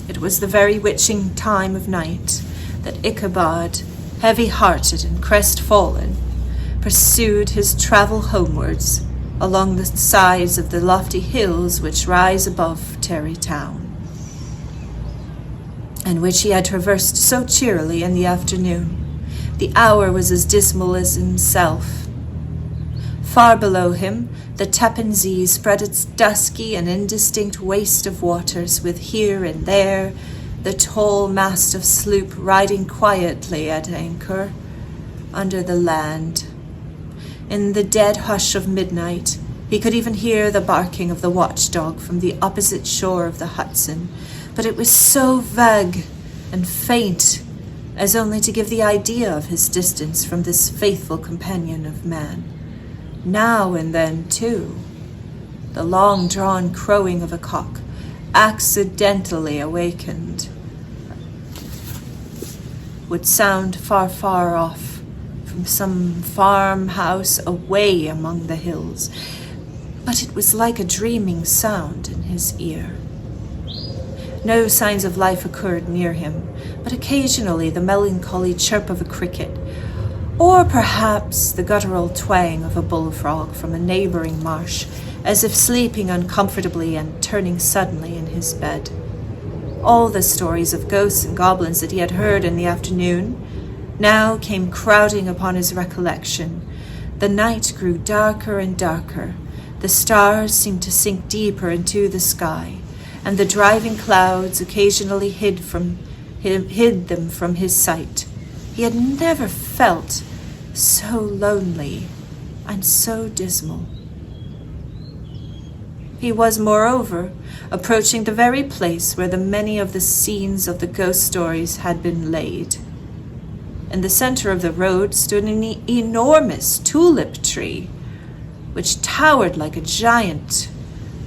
It was the very witching time of night that Ichabod, heavy-hearted and crestfallen, pursued his travel homewards along the sides of the lofty hills which rise above Tarrytown, and which he had traversed so cheerily in the afternoon. The hour was as dismal as himself. Far below him, the Tappan Zee spread its dusky and indistinct waste of waters, with here and there the tall mast of sloop riding quietly at anchor under the land. In the dead hush of midnight, he could even hear the barking of the watchdog from the opposite shore of the Hudson, but it was so vague and faint as only to give the idea of his distance from this faithful companion of man. Now and then, too, the long-drawn crowing of a cock, accidentally awakened, would sound far, far off from some farmhouse away among the hills, but it was like a dreaming sound in his ear. No signs of life occurred near him, but occasionally the melancholy chirp of a cricket, or perhaps the guttural twang of a bullfrog from a neighboring marsh, as if sleeping uncomfortably and turning suddenly in his bed. All the stories of ghosts and goblins that he had heard in the afternoon now came crowding upon his recollection. The night grew darker and darker. The stars seemed to sink deeper into the sky, and the driving clouds occasionally hid them from his sight. He had never felt so lonely and so dismal. He was, moreover, approaching the very place where many of the scenes of the ghost stories had been laid. In the center of the road stood an enormous tulip tree, which towered like a giant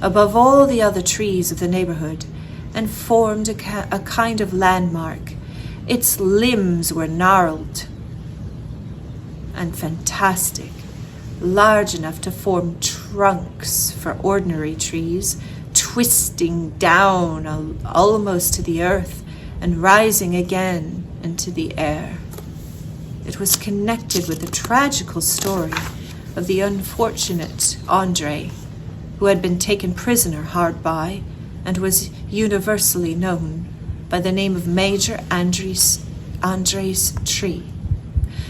above all the other trees of the neighborhood, and formed a kind of landmark. Its limbs were gnarled and fantastic, large enough to form trunks for ordinary trees, twisting down almost to the earth and rising again into the air. It was connected with the tragical story of the unfortunate Andre, who had been taken prisoner hard by and was universally known by the name of Major Andres Tree.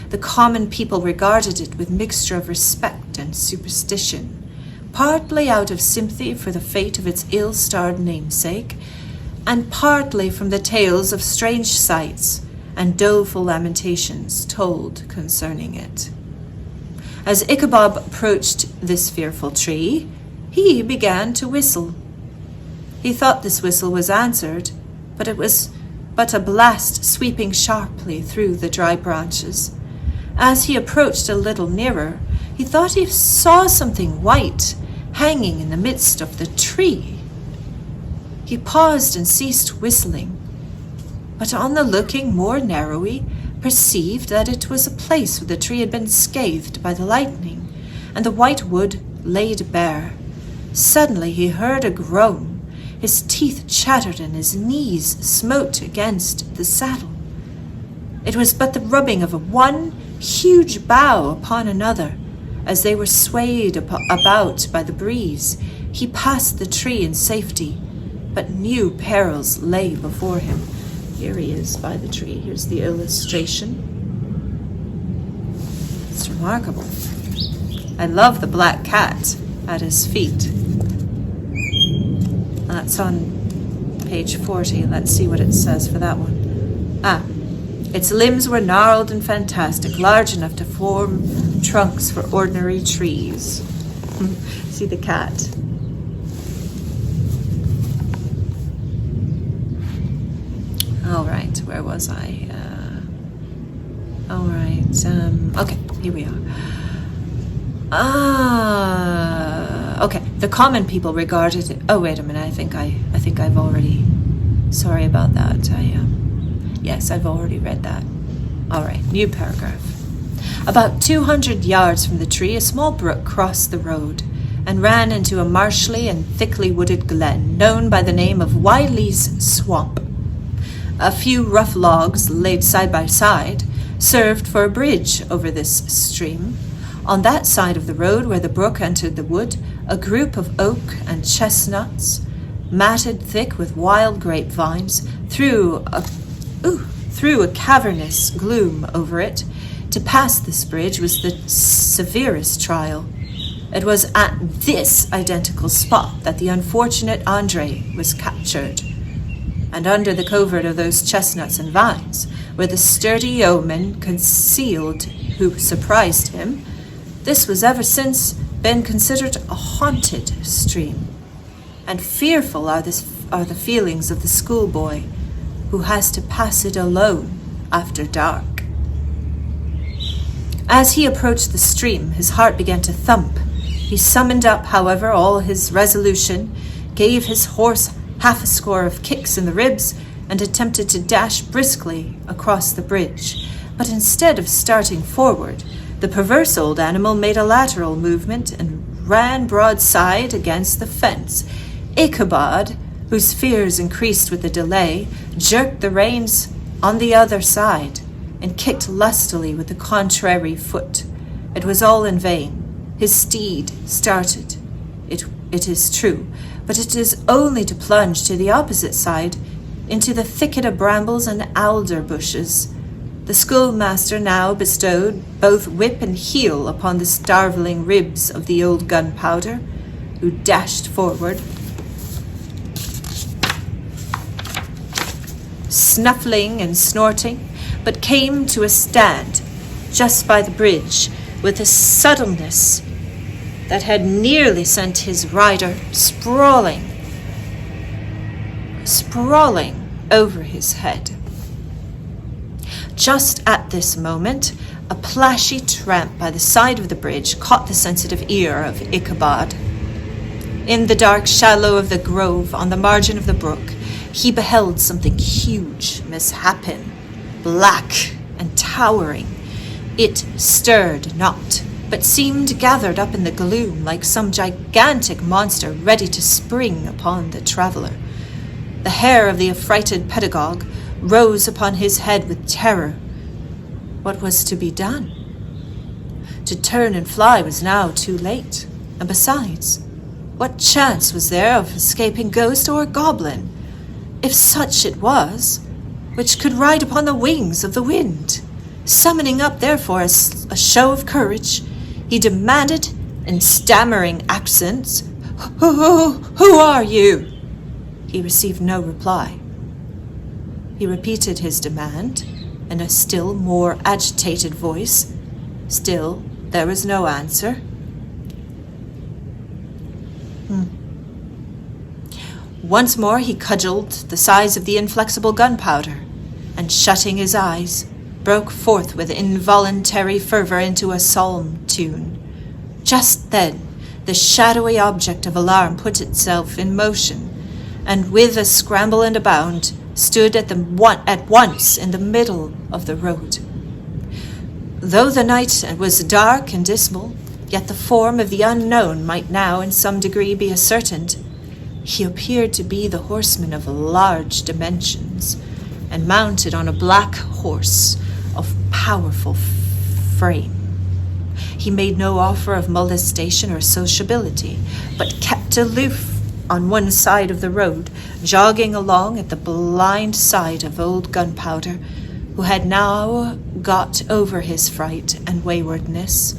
The common people regarded it with mixture of respect and superstition, partly out of sympathy for the fate of its ill-starred namesake, and partly from the tales of strange sights and doleful lamentations told concerning it. As Ichabod approached this fearful tree, he began to whistle. He thought this whistle was answered, but it was but a blast sweeping sharply through the dry branches. As he approached a little nearer, he thought he saw something white hanging in the midst of the tree. He paused and ceased whistling, but on the looking more narrowly, perceived that it was a place where the tree had been scathed by the lightning, and the white wood laid bare. Suddenly he heard a groan. His teeth chattered and his knees smote against the saddle. It was but the rubbing of one huge bough upon another. As they were swayed about by the breeze, he passed the tree in safety, but new perils lay before him. Here he is by the tree. Here's the illustration. It's remarkable. I love the black cat at his feet. That's on page 40. Let's see what it says for that one. Its limbs were gnarled and fantastic, large enough to form trunks for ordinary trees. See the cat. All right, where was I? All right, okay, here we are. Okay, the common people regarded it. Oh, wait a minute, I think I've already. Sorry about that. Yes, I've already read that. All right, new paragraph. About 200 yards from the tree, a small brook crossed the road and ran into a marshly and thickly wooded glen known by the name of Wiley's Swamp. A few rough logs laid side by side served for a bridge over this stream. On that side of the road where the brook entered the wood, a group of oak and chestnuts, matted thick with wild grapevines, threw a cavernous gloom over it. To pass this bridge was the severest trial. It was at this identical spot that the unfortunate Andre was captured, and under the covert of those chestnuts and vines, where the sturdy yeoman concealed who surprised him, this was ever since been considered a haunted stream, and fearful are the feelings of the schoolboy who has to pass it alone after dark. As he approached the stream, his heart began to thump. He summoned up, however, all his resolution, gave his horse half a score of kicks in the ribs, and attempted to dash briskly across the bridge. But instead of starting forward, the perverse old animal made a lateral movement and ran broadside against the fence. Ichabod, whose fears increased with the delay, jerked the reins on the other side and kicked lustily with the contrary foot. It was all in vain. His steed started, it is true, but it is only to plunge to the opposite side into the thicket of brambles and alder bushes. The schoolmaster now bestowed both whip and heel upon the starveling ribs of the old gunpowder, who dashed forward, snuffling and snorting, but came to a stand just by the bridge with a suddenness that had nearly sent his rider sprawling over his head. Just at this moment, a plashy tramp by the side of the bridge caught the sensitive ear of Ichabod. In the dark shallow of the grove on the margin of the brook, he beheld something huge mishappen, black and towering. It stirred not, but seemed gathered up in the gloom like some gigantic monster ready to spring upon the traveller. The hair of the affrighted pedagogue rose upon his head with terror. What was to be done? To turn and fly was now too late, and besides, what chance was there of escaping ghost or goblin, if such it was, which could ride upon the wings of the wind? Summoning up, therefore, a show of courage, he demanded in stammering accents, Who are you?" He received no reply. He repeated his demand in a still more agitated voice. Still, there was no answer. Once more he cudgelled the size of the inflexible gunpowder, and shutting his eyes, broke forth with involuntary fervour into a psalm tune. Just then, the shadowy object of alarm put itself in motion, and with a scramble and a bound, stood at once in the middle of the road. Though the night was dark and dismal, yet the form of the unknown might now in some degree be ascertained. He appeared to be the horseman of large dimensions, and mounted on a black horse of powerful frame. He made no offer of molestation or sociability, but kept aloof on one side of the road, jogging along at the blind side of old Gunpowder, who had now got over his fright and waywardness.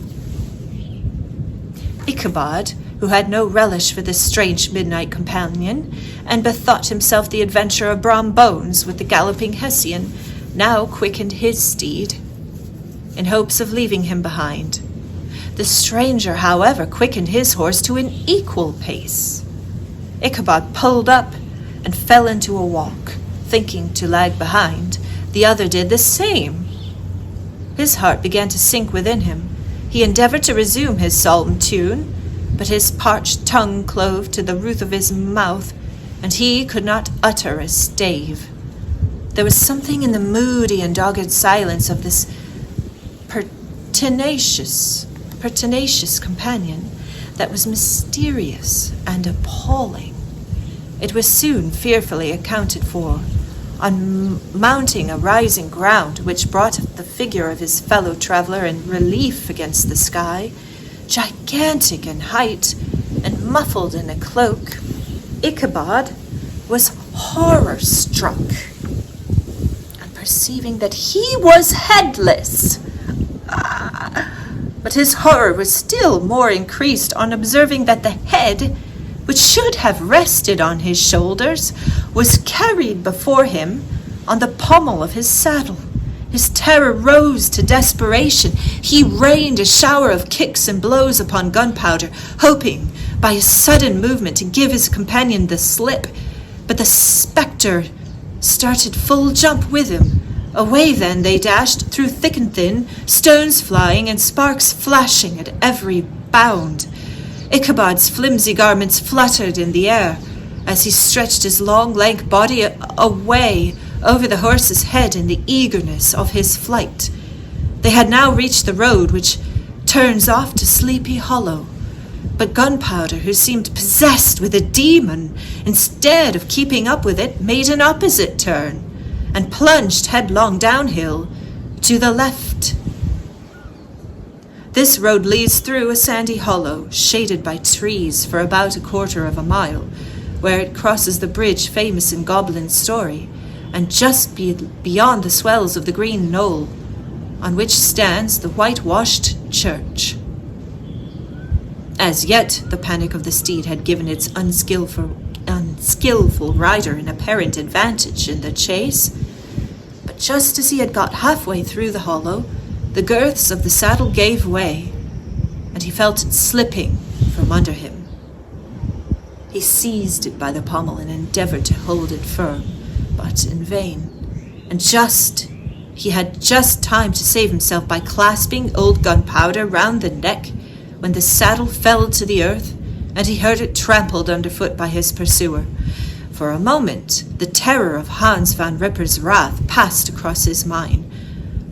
Ichabod, who had no relish for this strange midnight companion, and bethought himself the adventure of Brom Bones with the galloping Hessian, now quickened his steed, in hopes of leaving him behind. The stranger, however, quickened his horse to an equal pace. Ichabod pulled up and fell into a walk, thinking to lag behind. The other did the same. His heart began to sink within him. He endeavoured to resume his psalm tune, but his parched tongue clove to the roof of his mouth, and he could not utter a stave. There was something in the moody and dogged silence of this pertinacious companion that was mysterious and appalling. It was soon fearfully accounted for. On mounting a rising ground which brought the figure of his fellow traveller in relief against the sky, gigantic in height and muffled in a cloak, Ichabod was horror-struck on perceiving that he was headless. But his horror was still more increased on observing that the head, which should have rested on his shoulders, was carried before him on the pommel of his saddle. His terror rose to desperation. He rained a shower of kicks and blows upon Gunpowder, hoping by a sudden movement to give his companion the slip. But the spectre started full jump with him. Away then they dashed through thick and thin, stones flying and sparks flashing at every bound. Ichabod's flimsy garments fluttered in the air as he stretched his long, lank body away over the horse's head in the eagerness of his flight. They had now reached the road which turns off to Sleepy Hollow, but Gunpowder, who seemed possessed with a demon, instead of keeping up with it, made an opposite turn and plunged headlong downhill to the left. This road leads through a sandy hollow, shaded by trees for about a quarter of a mile, where it crosses the bridge famous in Goblin's story, and just beyond the swells of the green knoll, on which stands the whitewashed church. As yet, the panic of the steed had given its unskillful rider an apparent advantage in the chase, but just as he had got halfway through the hollow, the girths of the saddle gave way, and he felt it slipping from under him. He seized it by the pommel and endeavoured to hold it firm, but in vain, and he had just time to save himself by clasping old Gunpowder round the neck when the saddle fell to the earth, and he heard it trampled underfoot by his pursuer. For a moment, the terror of Hans van Ripper's wrath passed across his mind,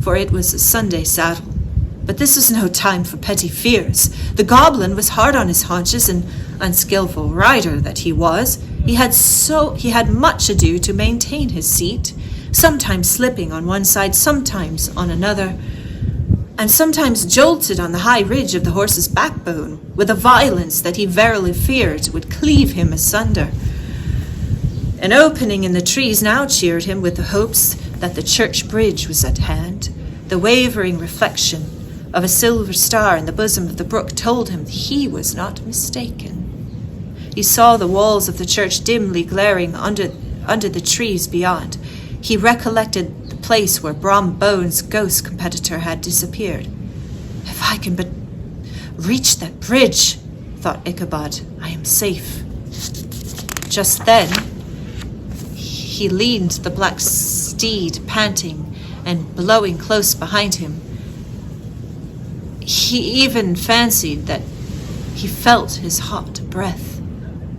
for it was a Sunday saddle, But this was no time for petty fears. The goblin was hard on his haunches, and unskilful rider that he was, he had much ado to maintain his seat, sometimes slipping on one side, sometimes on another, and sometimes jolted on the high ridge of the horse's backbone with a violence that he verily feared would cleave him asunder. An opening in the trees now cheered him with the hopes that the church bridge was at hand. The wavering reflection of a silver star in the bosom of the brook told him he was not mistaken. He saw the walls of the church dimly glaring under the trees beyond. He recollected the place where Brom Bones' ghost competitor had disappeared. If I can but reach that bridge, thought Ichabod, I am safe. Just then, he leaned the black steed, panting and blowing close behind him. He even fancied that he felt his hot breath.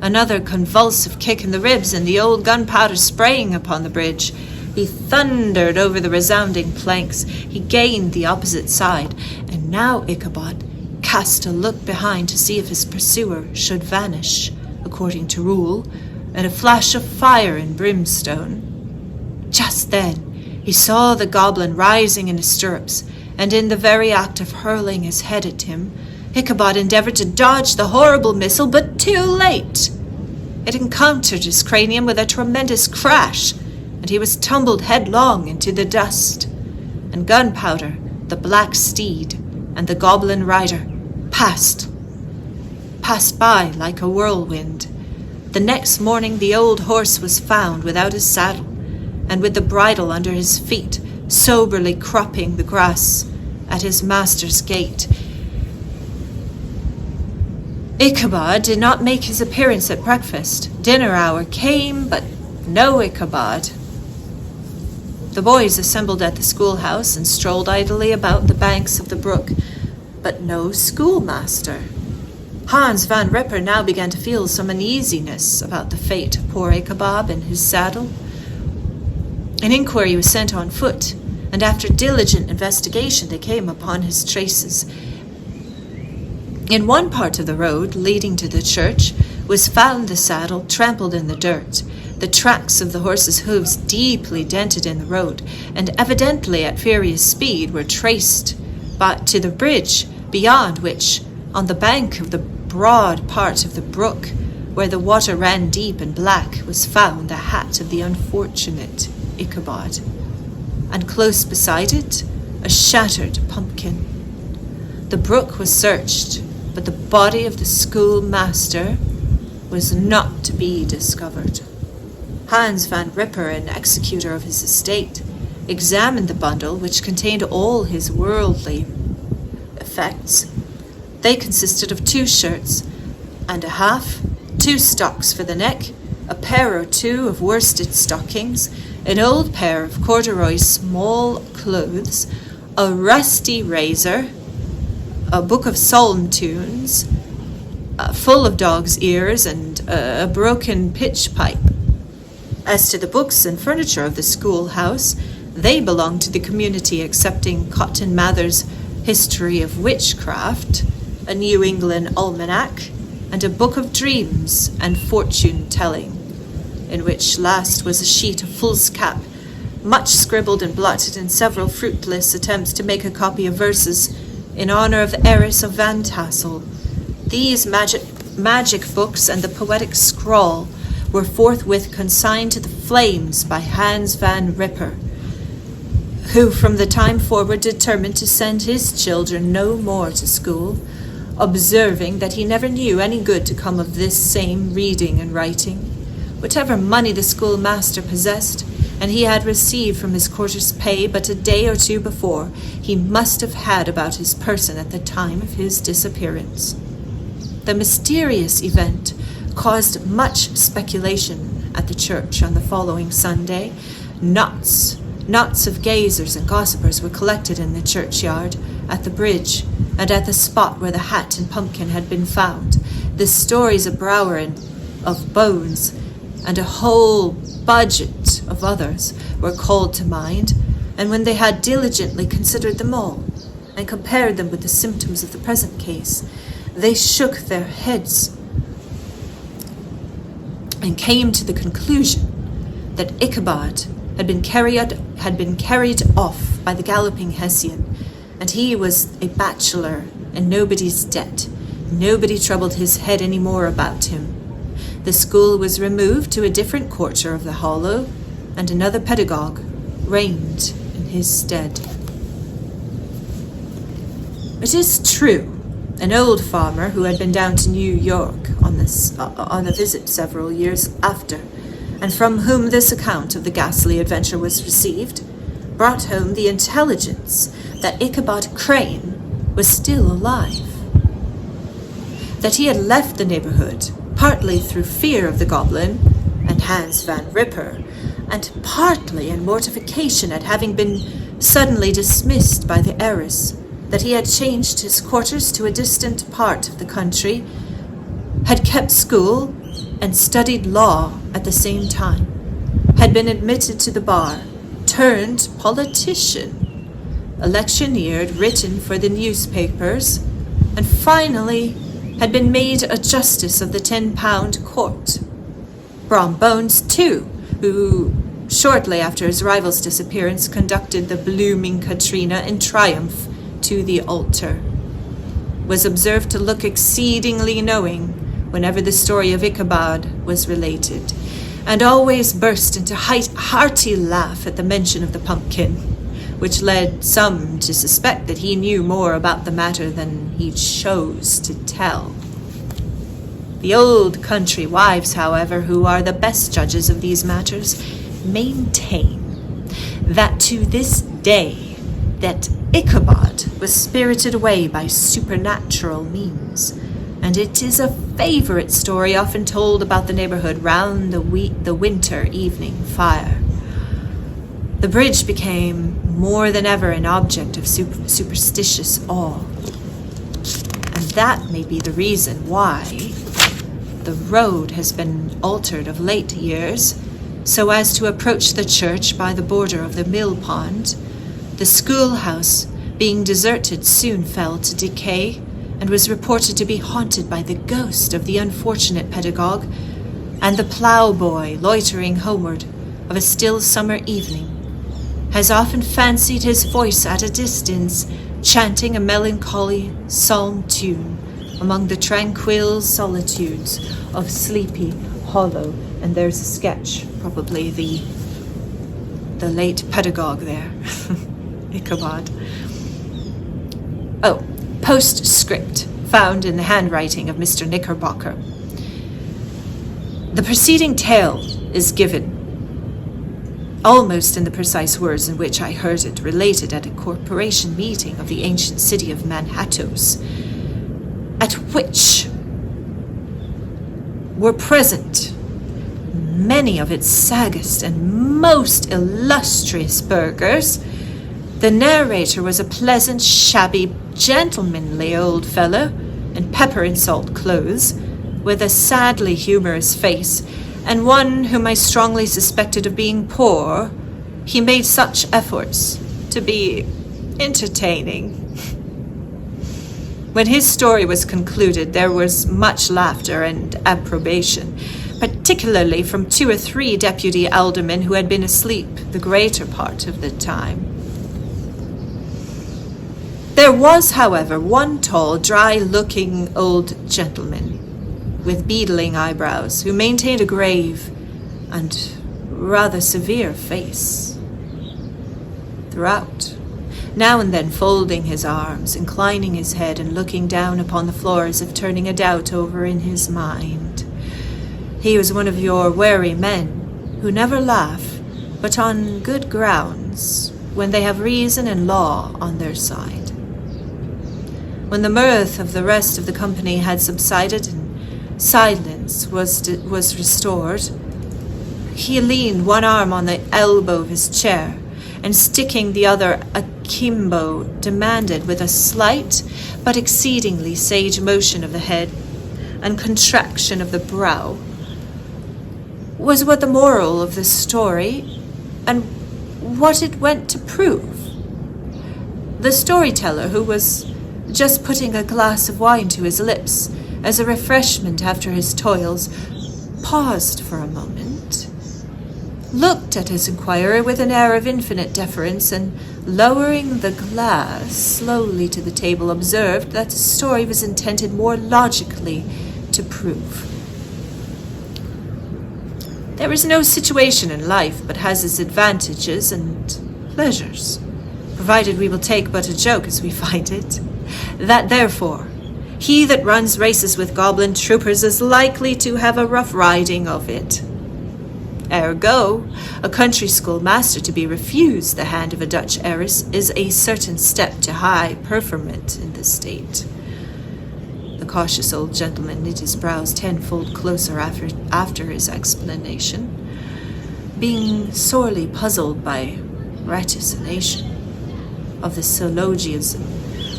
Another convulsive kick in the ribs, and the old gunpowder spraying upon the bridge. He thundered over the resounding planks. He gained the opposite side, and now Ichabod cast a look behind to see if his pursuer should vanish, according to rule, and a flash of fire and brimstone. Just then he saw the goblin rising in his stirrups, and in the very act of hurling his head at him, Ichabod endeavored to dodge the horrible missile, but too late. It encountered his cranium with a tremendous crash, and he was tumbled headlong into the dust. And Gunpowder, the black steed, and the goblin rider passed by like a whirlwind. The next morning the old horse was found without his saddle, and with the bridle under his feet, soberly cropping the grass at his master's gate. Ichabod did not make his appearance at breakfast. Dinner hour came, but no Ichabod. The boys assembled at the schoolhouse and strolled idly about the banks of the brook, but no schoolmaster. Hans van Ripper now began to feel some uneasiness about the fate of poor Ichabod and his saddle. An inquiry was sent on foot, and after diligent investigation they came upon his traces. In one part of the road leading to the church was found the saddle trampled in the dirt, the tracks of the horse's hooves deeply dented in the road, and evidently at furious speed were traced to the bridge, beyond which, on the bank of the broad part of the brook, where the water ran deep and black, was found the hat of the unfortunate Ichabod, and close beside it a shattered pumpkin. The brook was searched, but the body of the schoolmaster was not to be discovered. Hans van Ripper, an executor of his estate, examined the bundle, which contained all his worldly effects. They consisted of 2 shirts and a half, 2 stocks for the neck, a pair or 2 of worsted stockings, an old pair of corduroy small clothes, a rusty razor, a book of psalm tunes, full of dog's ears, and a broken pitch pipe. As to the books and furniture of the schoolhouse, they belonged to the community, excepting Cotton Mather's History of Witchcraft, a New England almanac, and a book of dreams and fortune-telling, in which last was a sheet of foolscap, much scribbled and blotted, and several fruitless attempts to make a copy of verses in honor of the heiress of Van Tassel. These magic books and the poetic scrawl were forthwith consigned to the flames by Hans van Ripper, who from the time forward determined to send his children no more to school, observing that he never knew any good to come of this same reading and writing. Whatever money the schoolmaster possessed, and he had received from his quarter's pay but a day or 2 before, he must have had about his person at the time of his disappearance. The mysterious event caused much speculation at the church on the following Sunday. Knots of gazers and gossipers were collected in the churchyard, at the bridge, and at the spot where the hat and pumpkin had been found. The stories of Brower and of Bones, and a whole budget of others, were called to mind, and when they had diligently considered them all, and compared them with the symptoms of the present case, they shook their heads and came to the conclusion that Ichabod had been carried off by the galloping Hessian, and he was a bachelor and nobody's debt. Nobody troubled his head any more about him. The school was removed to a different quarter of the hollow, and another pedagogue reigned in his stead. It is true, an old farmer who had been down to New York on a visit several years after, and from whom this account of the ghastly adventure was received, brought home the intelligence that Ichabod Crane was still alive. That he had left the neighborhood, partly through fear of the goblin and Hans Van Ripper, and partly in mortification at having been suddenly dismissed by the heiress, that he had changed his quarters to a distant part of the country, had kept school and studied law at the same time, had been admitted to the bar, turned politician, electioneered, written for the newspapers, and finally had been made a justice of the 10-pound court. Brom Bones, too, who, shortly after his rival's disappearance, conducted the blooming Katrina in triumph to the altar, was observed to look exceedingly knowing whenever the story of Ichabod was related, and always burst into hearty laugh at the mention of the pumpkin, which led some to suspect that he knew more about the matter than he chose to tell. The old country wives, however, who are the best judges of these matters, maintain that to this day that Ichabod was spirited away by supernatural means, and it is a favorite story often told about the neighborhood round the winter evening fire. The bridge became more than ever an object of superstitious awe, and that may be the reason why the road has been altered of late years so as to approach the church by the border of the mill pond. The schoolhouse, being deserted, soon fell to decay and was reported to be haunted by the ghost of the unfortunate pedagogue, and the ploughboy, loitering homeward of a still summer evening, has often fancied his voice at a distance, chanting a melancholy psalm tune among the tranquil solitudes of Sleepy Hollow. And there's a sketch, probably the late pedagogue there, Ichabod. Oh, postscript found in the handwriting of Mr. Knickerbocker. The preceding tale is given almost in the precise words in which I heard it related at a corporation meeting of the ancient city of Manhattoes, at which were present many of its saggest and most illustrious burghers. The narrator was a pleasant, shabby, gentlemanly old fellow in pepper and salt clothes, with a sadly humorous face, and one whom I strongly suspected of being poor. He made such efforts to be entertaining. When his story was concluded, there was much laughter and approbation, particularly from 2 or 3 deputy aldermen who had been asleep the greater part of the time. There was, however, one tall, dry-looking old gentleman with beetling eyebrows, who maintained a grave and rather severe face throughout, now and then folding his arms, inclining his head, and looking down upon the floor as if turning a doubt over in his mind. He was one of your wary men, who never laugh, but on good grounds, when they have reason and law on their side. When the mirth of the rest of the company had subsided and silence was restored, he leaned one arm on the elbow of his chair, and sticking the other akimbo, demanded with a slight but exceedingly sage motion of the head and contraction of the brow, was what the moral of the story and what it went to prove. The storyteller, who was just putting a glass of wine to his lips as a refreshment after his toils, paused for a moment, looked at his inquirer with an air of infinite deference, and, lowering the glass slowly to the table, observed that the story was intended more logically to prove. There is no situation in life but has its advantages and pleasures, provided we will take but a joke as we find it. That therefore, he that runs races with goblin troopers is likely to have a rough riding of it. Ergo, a country school master to be refused the hand of a Dutch heiress is a certain step to high preferment in the state. The cautious old gentleman knit his brows tenfold closer after his explanation, being sorely puzzled by ratiocination of the syllogism,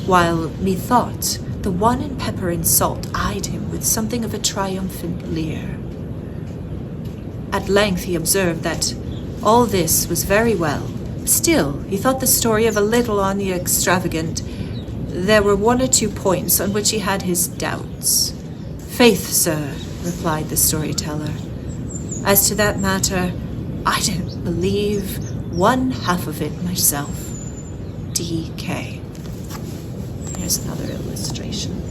while methought the one in pepper and salt eyed him with something of a triumphant leer. At length he observed that all this was very well. Still, he thought the story a little on the extravagant. There were one or two points on which he had his doubts. "Faith, sir," replied the storyteller, "as to that matter, I don't believe one half of it myself. D.K." Here's another illustration.